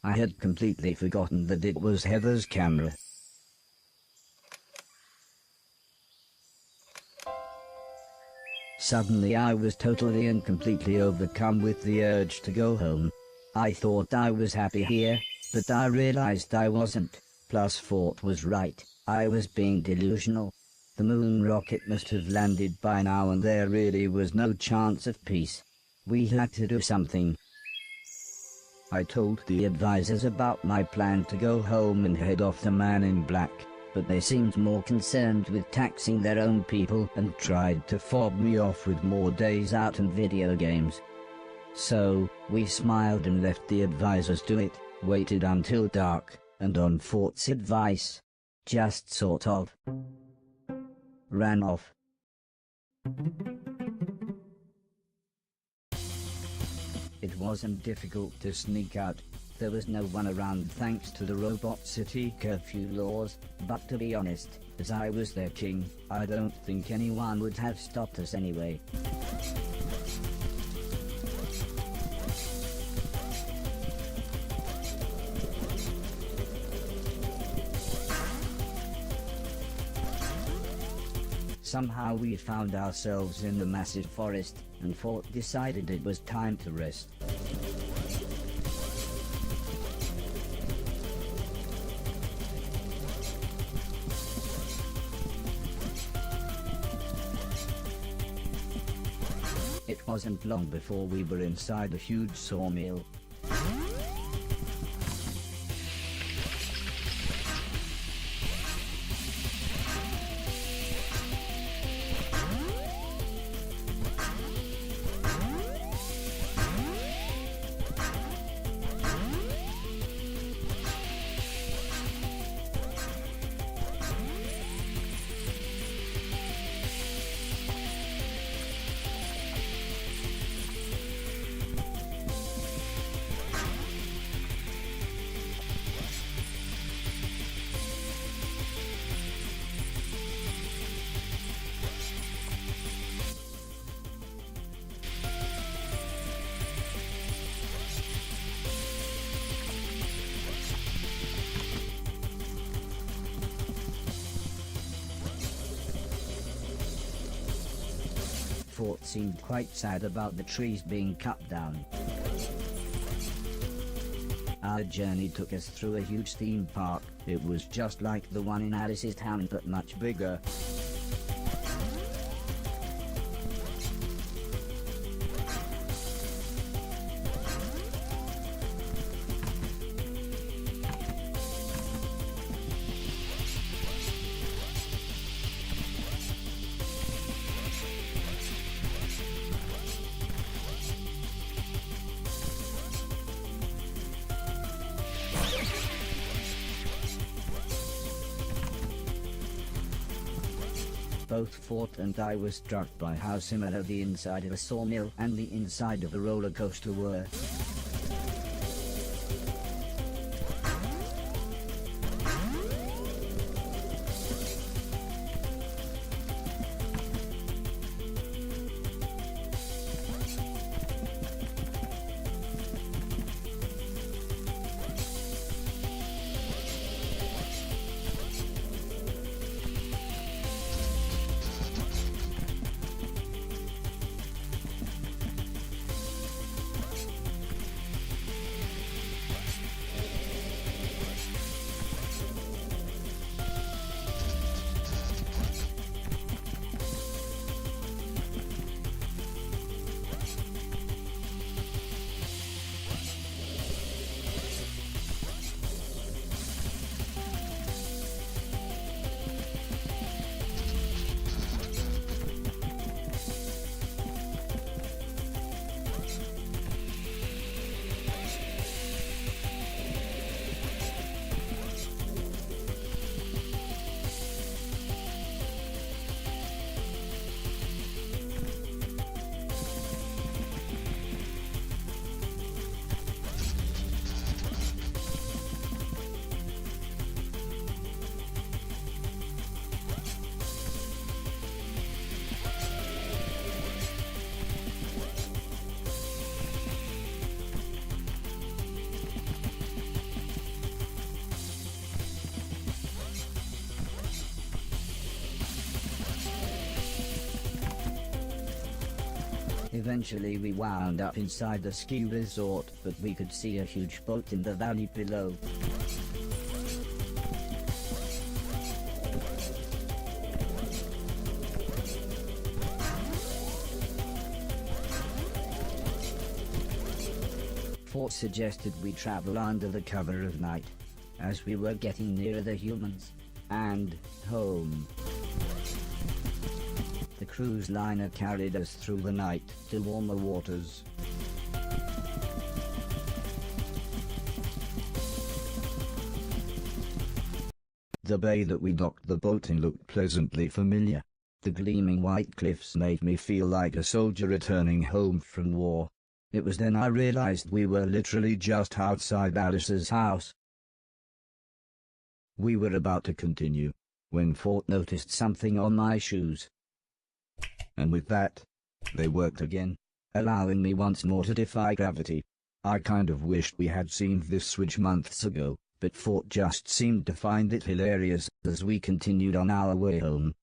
I had completely forgotten that it was Heather's camera. Suddenly I was totally and completely overcome with the urge to go home. I thought I was happy here, but I realized I wasn't. Plus Fort was right, I was being delusional. The moon rocket must have landed by now and there really was no chance of peace. We had to do something. I told the advisors about my plan to go home and head off the Man in Black, but they seemed more concerned with taxing their own people and tried to fob me off with more days out and video games. So, we smiled and left the advisors to it, waited until dark, and on Fort's advice, just sort of ran off. It wasn't difficult to sneak out. There was no one around thanks to the Robot City curfew laws, but to be honest, as I was their king, I don't think anyone would have stopped us anyway. Somehow we found ourselves in the massive forest, and Fort decided it was time to rest. It wasn't long before we were inside a huge sawmill. Fort seemed quite sad about the trees being cut down. Our journey took us through a huge theme park. It was just like the one in Alice's town but much bigger. Both Fort and I were struck by how similar the inside of a sawmill and the inside of a roller coaster were. Eventually we wound up inside the ski resort, but we could see a huge boat in the valley below. Fort suggested we travel under the cover of night, as we were getting nearer the humans, and home. The cruise liner carried us through the night to warmer waters. The bay that we docked the boat in looked pleasantly familiar. The gleaming white cliffs made me feel like a soldier returning home from war. It was then I realized we were literally just outside Alice's house. We were about to continue, when Fort noticed something on my shoes. And with that, they worked again, allowing me once more to defy gravity. I kind of wished we had seen this switch months ago, but Fort just seemed to find it hilarious as we continued on our way home.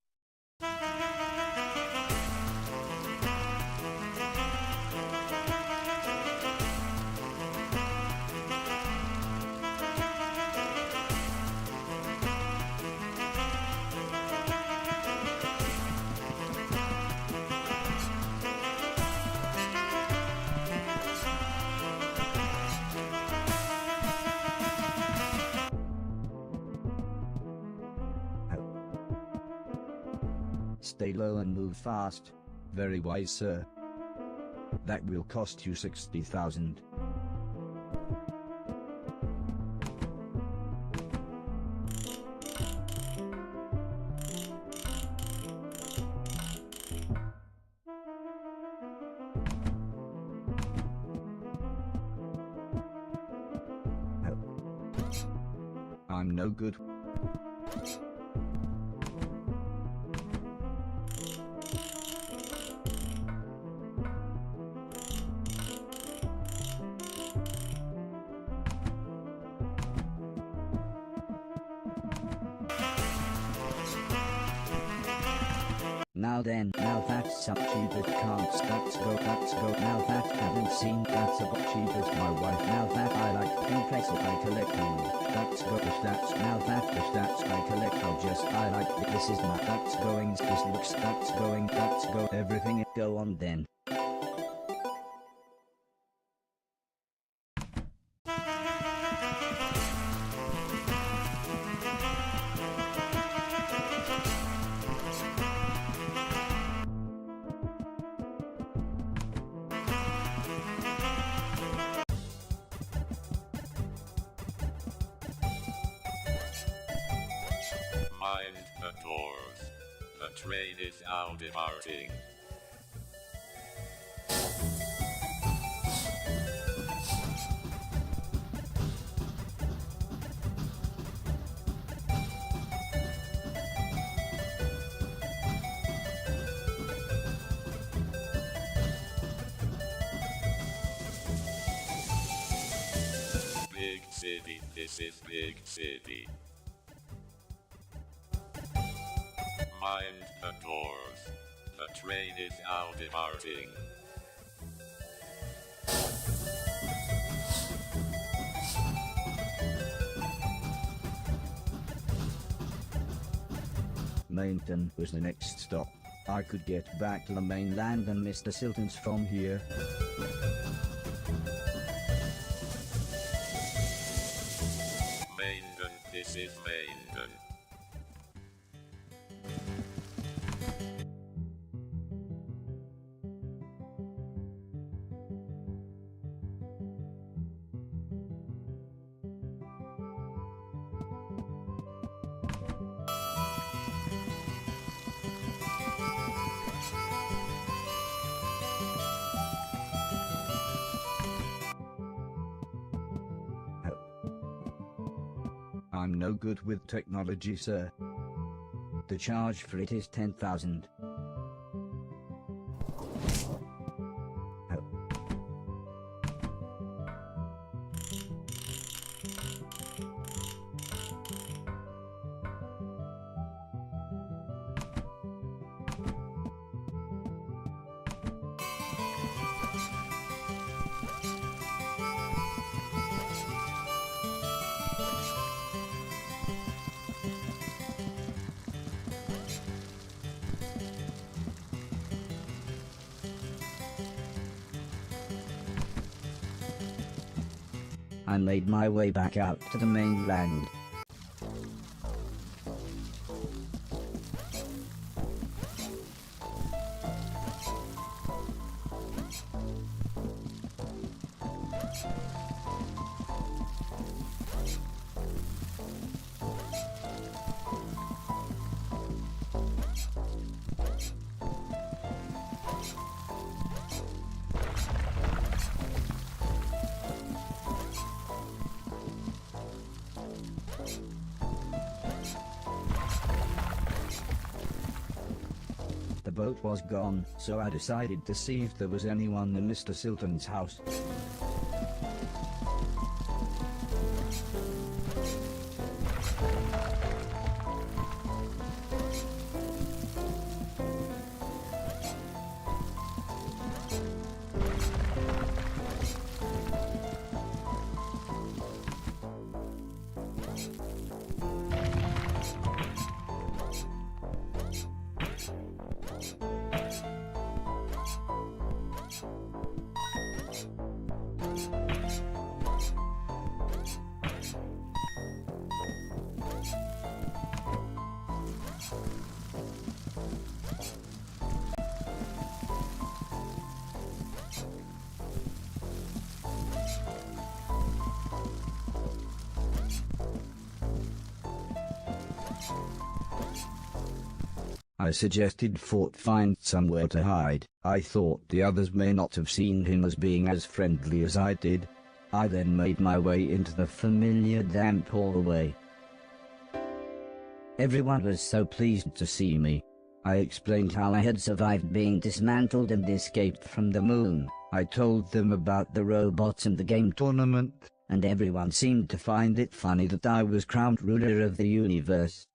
Stay low and move fast. Very wise, sir. That will cost you 60,000. I'm no good. Now then, now that's some cheapest cards. Let's go. Now that haven't seen, that's about cheapest my wife. Now that I like impressive, I collect you. That's go. Stats. Now that the stats I collect are just I like it. This is not that's going. This looks that's going. That's go. Everything go on then. Mind the doors. The train is now departing. Big city, this is big city. Mind the doors. The train is now departing. Mainton was the next stop. I could get back to the mainland and Mr. Silton's from here. Mainden, this is Mainden. I'm no good with technology, sir. The charge for it is 10,000. I made my way back out to the mainland. The boat was gone, so I decided to see if there was anyone in Mr. Silton's house. I suggested Fort find somewhere to hide. I thought the others may not have seen him as being as friendly as I did. I then made my way into the familiar damp hallway. Everyone was so pleased to see me. I explained how I had survived being dismantled and escaped from the moon. I told them about the robots and the game tournament, and everyone seemed to find it funny that I was crowned ruler of the universe.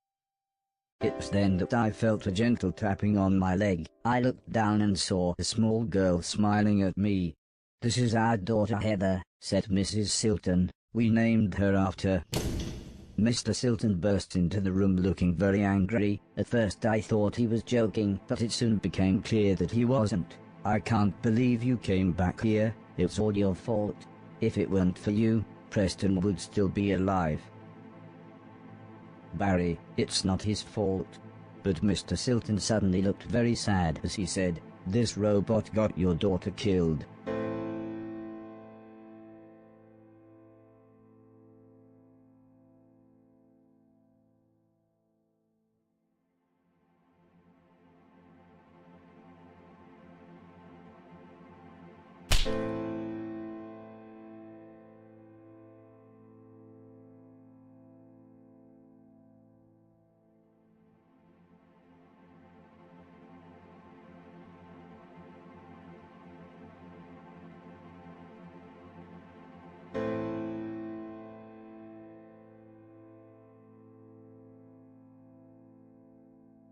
It was then that I felt a gentle tapping on my leg. I looked down and saw a small girl smiling at me. "This is our daughter Heather," said Mrs. Silton. "We named her after..." Mr. Silton burst into the room looking very angry. At first I thought he was joking, but it soon became clear that he wasn't. "I can't believe you came back here. It's all your fault. If it weren't for you, Preston would still be alive." "Barry, it's not his fault." But Mr. Silton suddenly looked very sad as he said, "This robot got your daughter killed."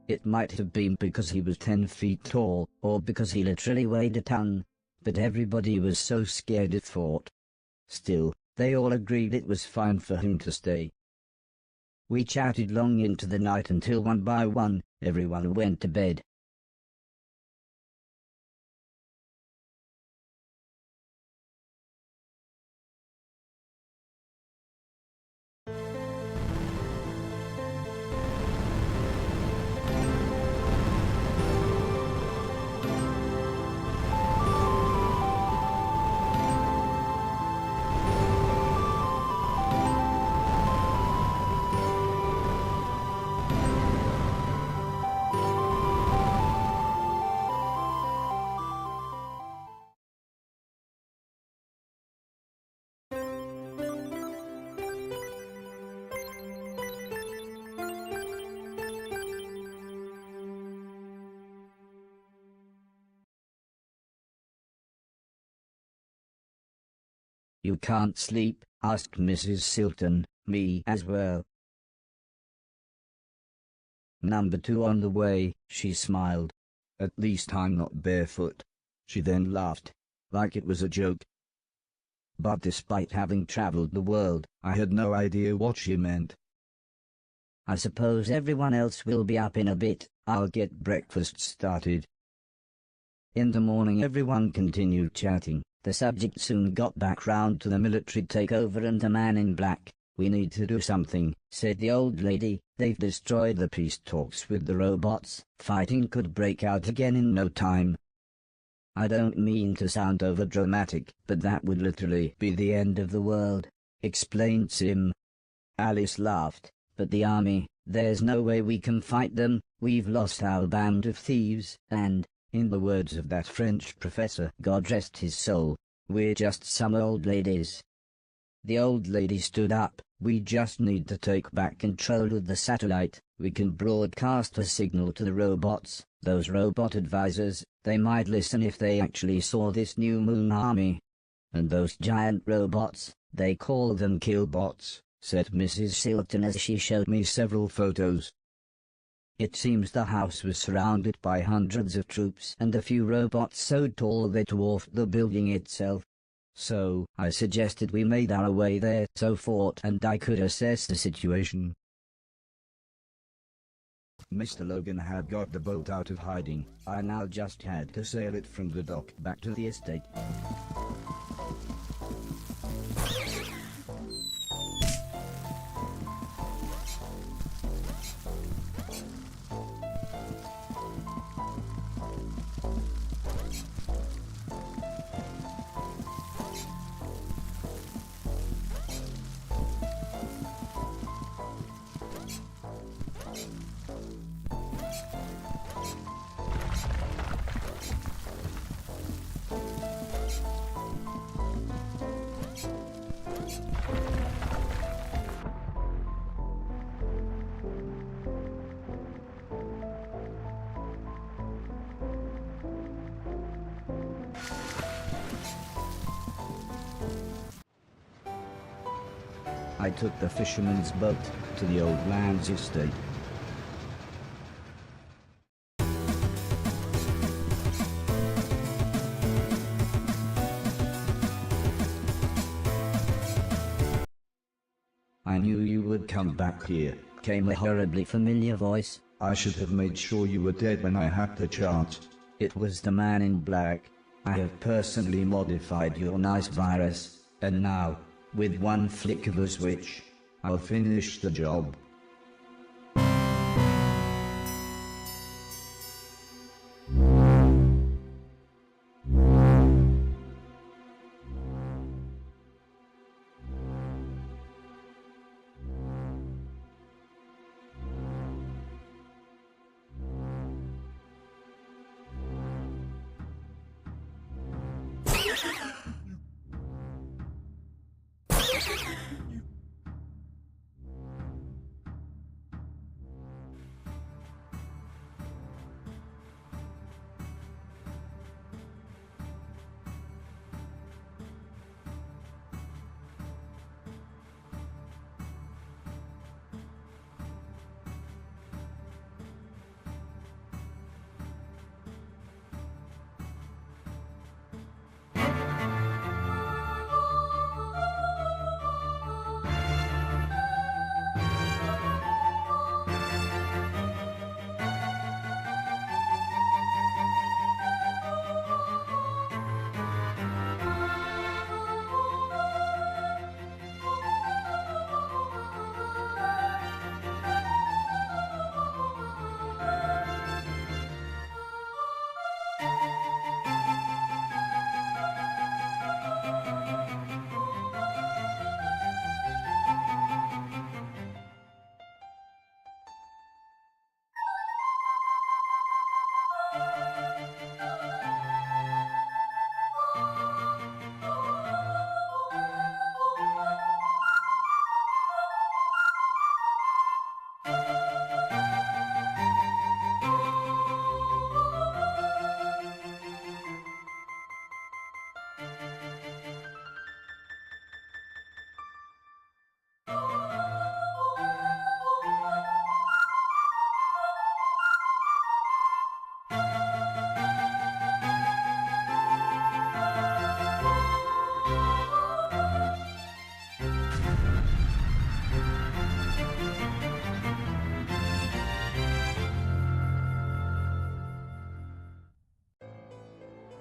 It might have been because he was 10 feet tall, or because he literally weighed a ton, but everybody was so scared it thought. Still, they all agreed it was fine for him to stay. We chatted long into the night until one by one, everyone went to bed. "You can't sleep?" asked Mrs. Silton. "Me as well." "Number 2 on the way," she smiled. At least I'm not barefoot. She then laughed, like it was a joke. But despite having traveled the world, I had no idea what she meant. "I suppose everyone else will be up in a bit. I'll get breakfast started." In the morning everyone continued chatting. The subject soon got back round to the military takeover and the man in black. "We need to do something," said the old lady. "They've destroyed the peace talks with the robots. Fighting could break out again in no time." "I don't mean to sound overdramatic, but that would literally be the end of the world," explained Sim. Alice laughed. "But the army, there's no way we can fight them. We've lost our band of thieves, and, in the words of that French professor, God rest his soul, we're just some old ladies." The old lady stood up. "We just need to take back control of the satellite. We can broadcast a signal to the robots. Those robot advisors, they might listen if they actually saw this new moon army. And those giant robots, they call them killbots," said Mrs. Silton as she showed me several photos. It seems the house was surrounded by hundreds of troops and a few robots so tall they dwarfed the building itself. So, I suggested we made our way there so Fort and I could assess the situation. Mr. Logan had got the boat out of hiding. I now just had to sail it from the dock back to the estate. I took the fisherman's boat to the old man's estate. I knew you would come back here, came a horribly familiar voice. I should have made sure you were dead when I had the chance. It was the man in black. I have personally modified your nice virus, and now, with one flick of a switch, I'll finish the job.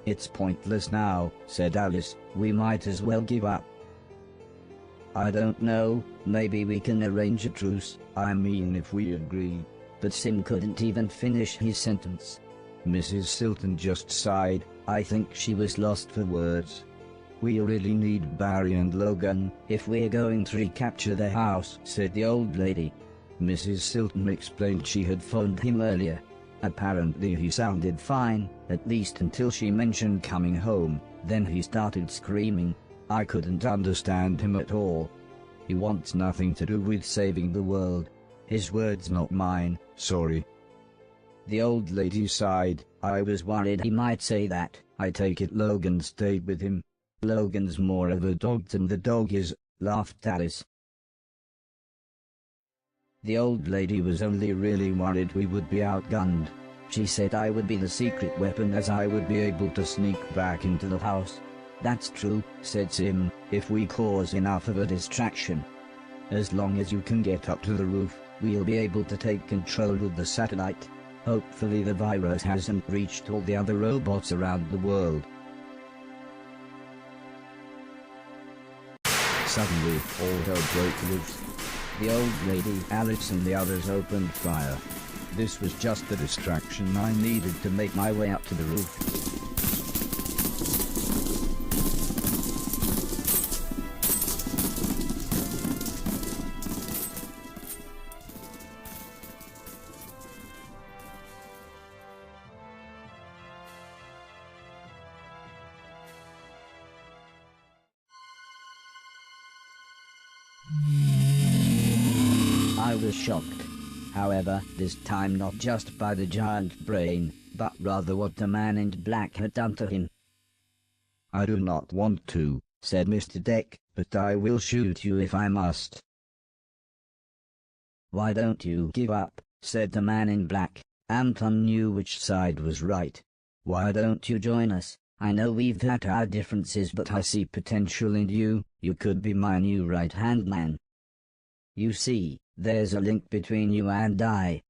It's pointless now, said Alice. We might as well give up. I don't know, maybe we can arrange a truce. I mean, if we agree. But Sim couldn't even finish his sentence. Mrs. Silton just sighed. I think she was lost for words. We really need Barry and Logan if we're going to recapture the house, said the old lady. Mrs. Silton explained she had phoned him earlier. Apparently he sounded fine, at least until she mentioned coming home. Then he started screaming. I couldn't understand him at all. He wants nothing to do with saving the world. His words, not mine. Sorry. The old lady sighed. I was worried he might say that. I take it Logan stayed with him. Logan's more of a dog than the dog is, laughed Alice. The old lady was only really worried we would be outgunned. She said I would be the secret weapon, as I would be able to sneak back into the house. That's true, said Sim, if we cause enough of a distraction. As long as you can get up to the roof, we'll be able to take control of the satellite. Hopefully the virus hasn't reached all the other robots around the world. Suddenly, all hell broke loose. The old lady, Alice and the others opened fire. This was just the distraction I needed to make my way up to the roof. I was shocked. However, this time not just by the giant brain, but rather what the man in black had done to him. I do not want to, said Mr. Deck, but I will shoot you if I must. Why don't you give up, said the man in black. Anton knew which side was right. Why don't you join us? I know we've had our differences, but I see potential in you. You could be my new right-hand man. You see, there's a link between you and I.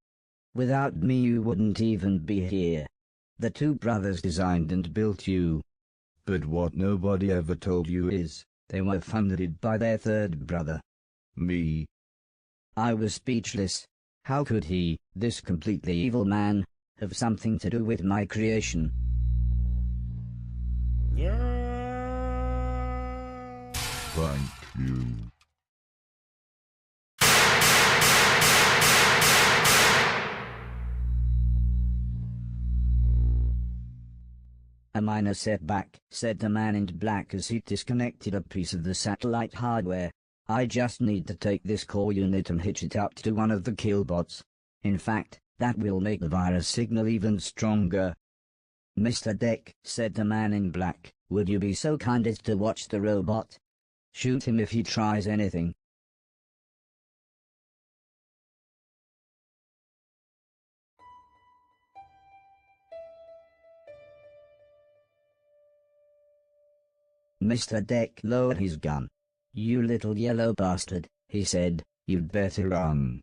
Without me you wouldn't even be here. The two brothers designed and built you. But what nobody ever told you is, They were funded by their third brother. me. I was speechless. How could he, this completely evil man, have something to do with my creation? Thank you. A minor setback, said the man in black as he disconnected a piece of the satellite hardware. I just need to take this core unit and hitch it up to one of the killbots. In fact, that will make the virus signal even stronger. Mr. Deck, said the man in black, would you be so kind as to watch the robot? Shoot him if he tries anything. Mr. Deck lowered his gun. You little yellow bastard, he said, you'd better run.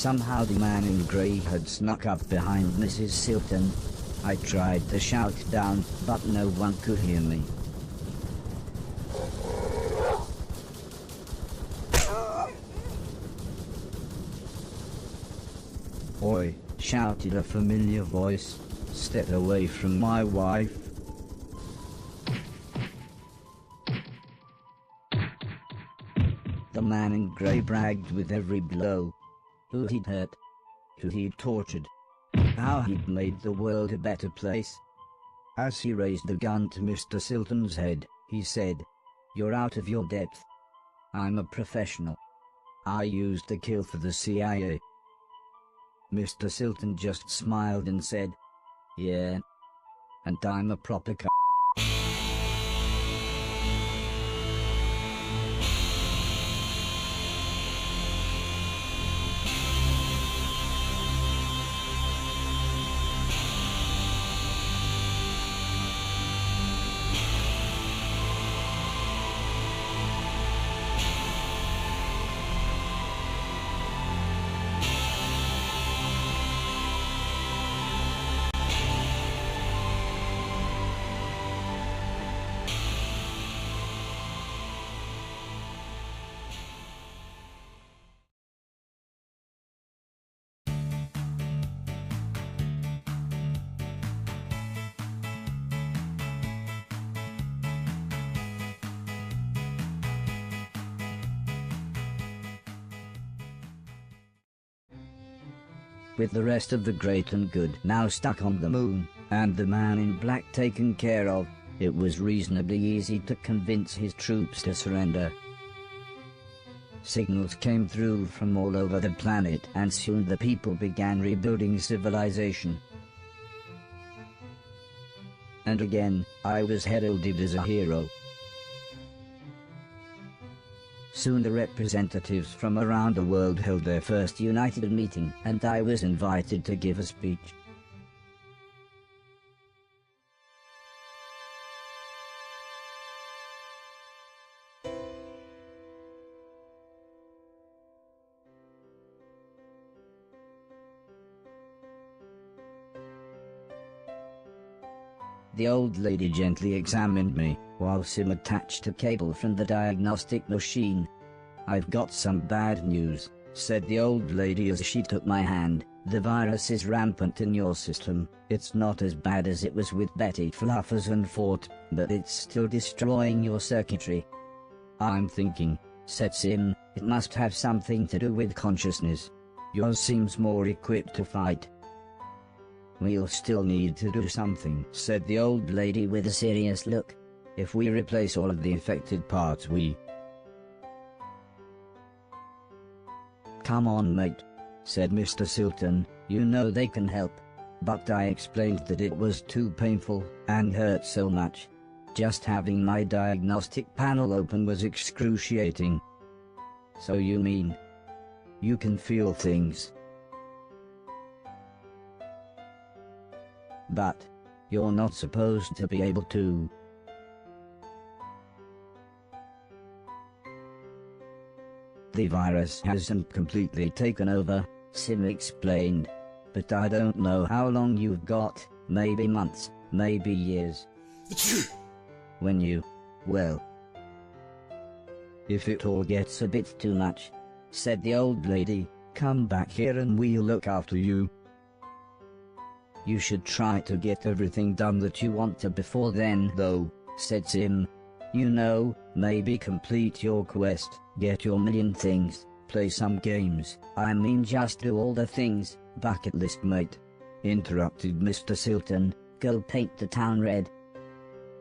Somehow the man in grey had snuck up behind Mrs. Silton. I tried to shout down, but no one could hear me. "Oi!" shouted a familiar voice. "Step away from my wife." The man in grey bragged with every blow. Who he'd hurt, who he'd tortured, how he'd made the world a better place. As he raised the gun to Mr. Silton's head, he said, "You're out of your depth. I'm a professional. I used to kill for the CIA." Mr. Silton just smiled and said, "Yeah, and I'm a proper c***." With the rest of the great and good now stuck on the moon, and the man in black taken care of, it was reasonably easy to convince his troops to surrender. Signals came through from all over the planet, and soon the people began rebuilding civilization. And again, I was heralded as a hero. Soon the representatives from around the world held their first united meeting, and I was invited to give a speech. The old lady gently examined me, while Sim attached a cable from the diagnostic machine. "I've got some bad news," said the old lady as she took my hand. "The virus is rampant in your system. It's not as bad as it was with Betty Fluffers and Fort, but it's still destroying your circuitry." "I'm thinking," said Sim, "it must have something to do with consciousness. Yours seems more equipped to fight." "We'll still need to do something," said the old lady with a serious look. "If we replace all of the affected parts, we..." "Come on, mate," said Mr. Silton, "you know they can help." But I explained that it was too painful, and hurt so much. Just having my diagnostic panel open was excruciating. "So you mean you can feel things? But you're not supposed to be able to." "The virus hasn't completely taken over," Sim explained. "But I don't know how long you've got, maybe months, maybe years. When you, well, if it all gets a bit too much," said the old lady, "come back here and we'll look after you. You should try to get everything done that you want to before then, though," said Sim. "You know, maybe complete your quest, get your million things, play some games. I mean just do all the things, bucket list mate," interrupted Mr. Silton. "Go paint the town red."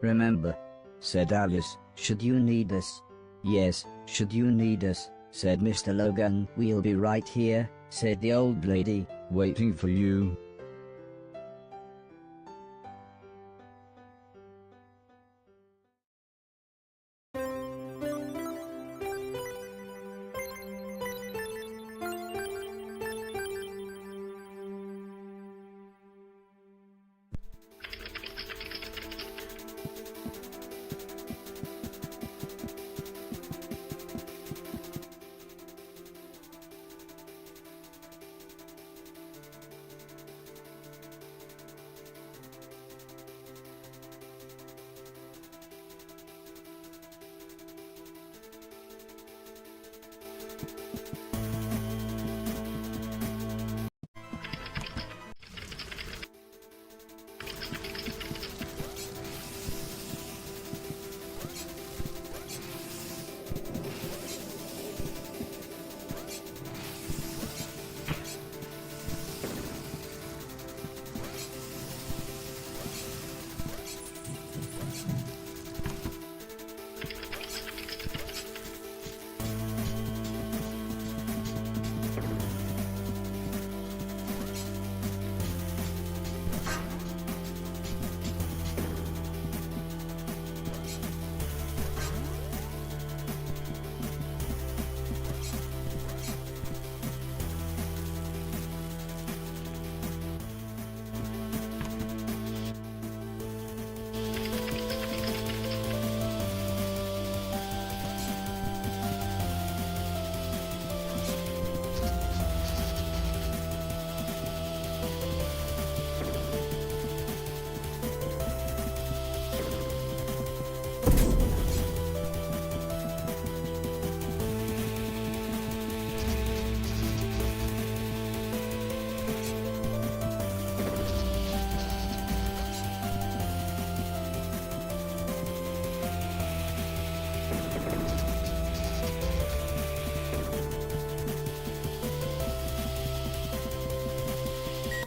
"Remember," said Alice, "should you need us." "Yes, should you need us," said Mr. Logan. "We'll be right here," said the old lady, "waiting for you."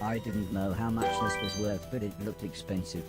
I didn't know how much this was worth, but it looked expensive.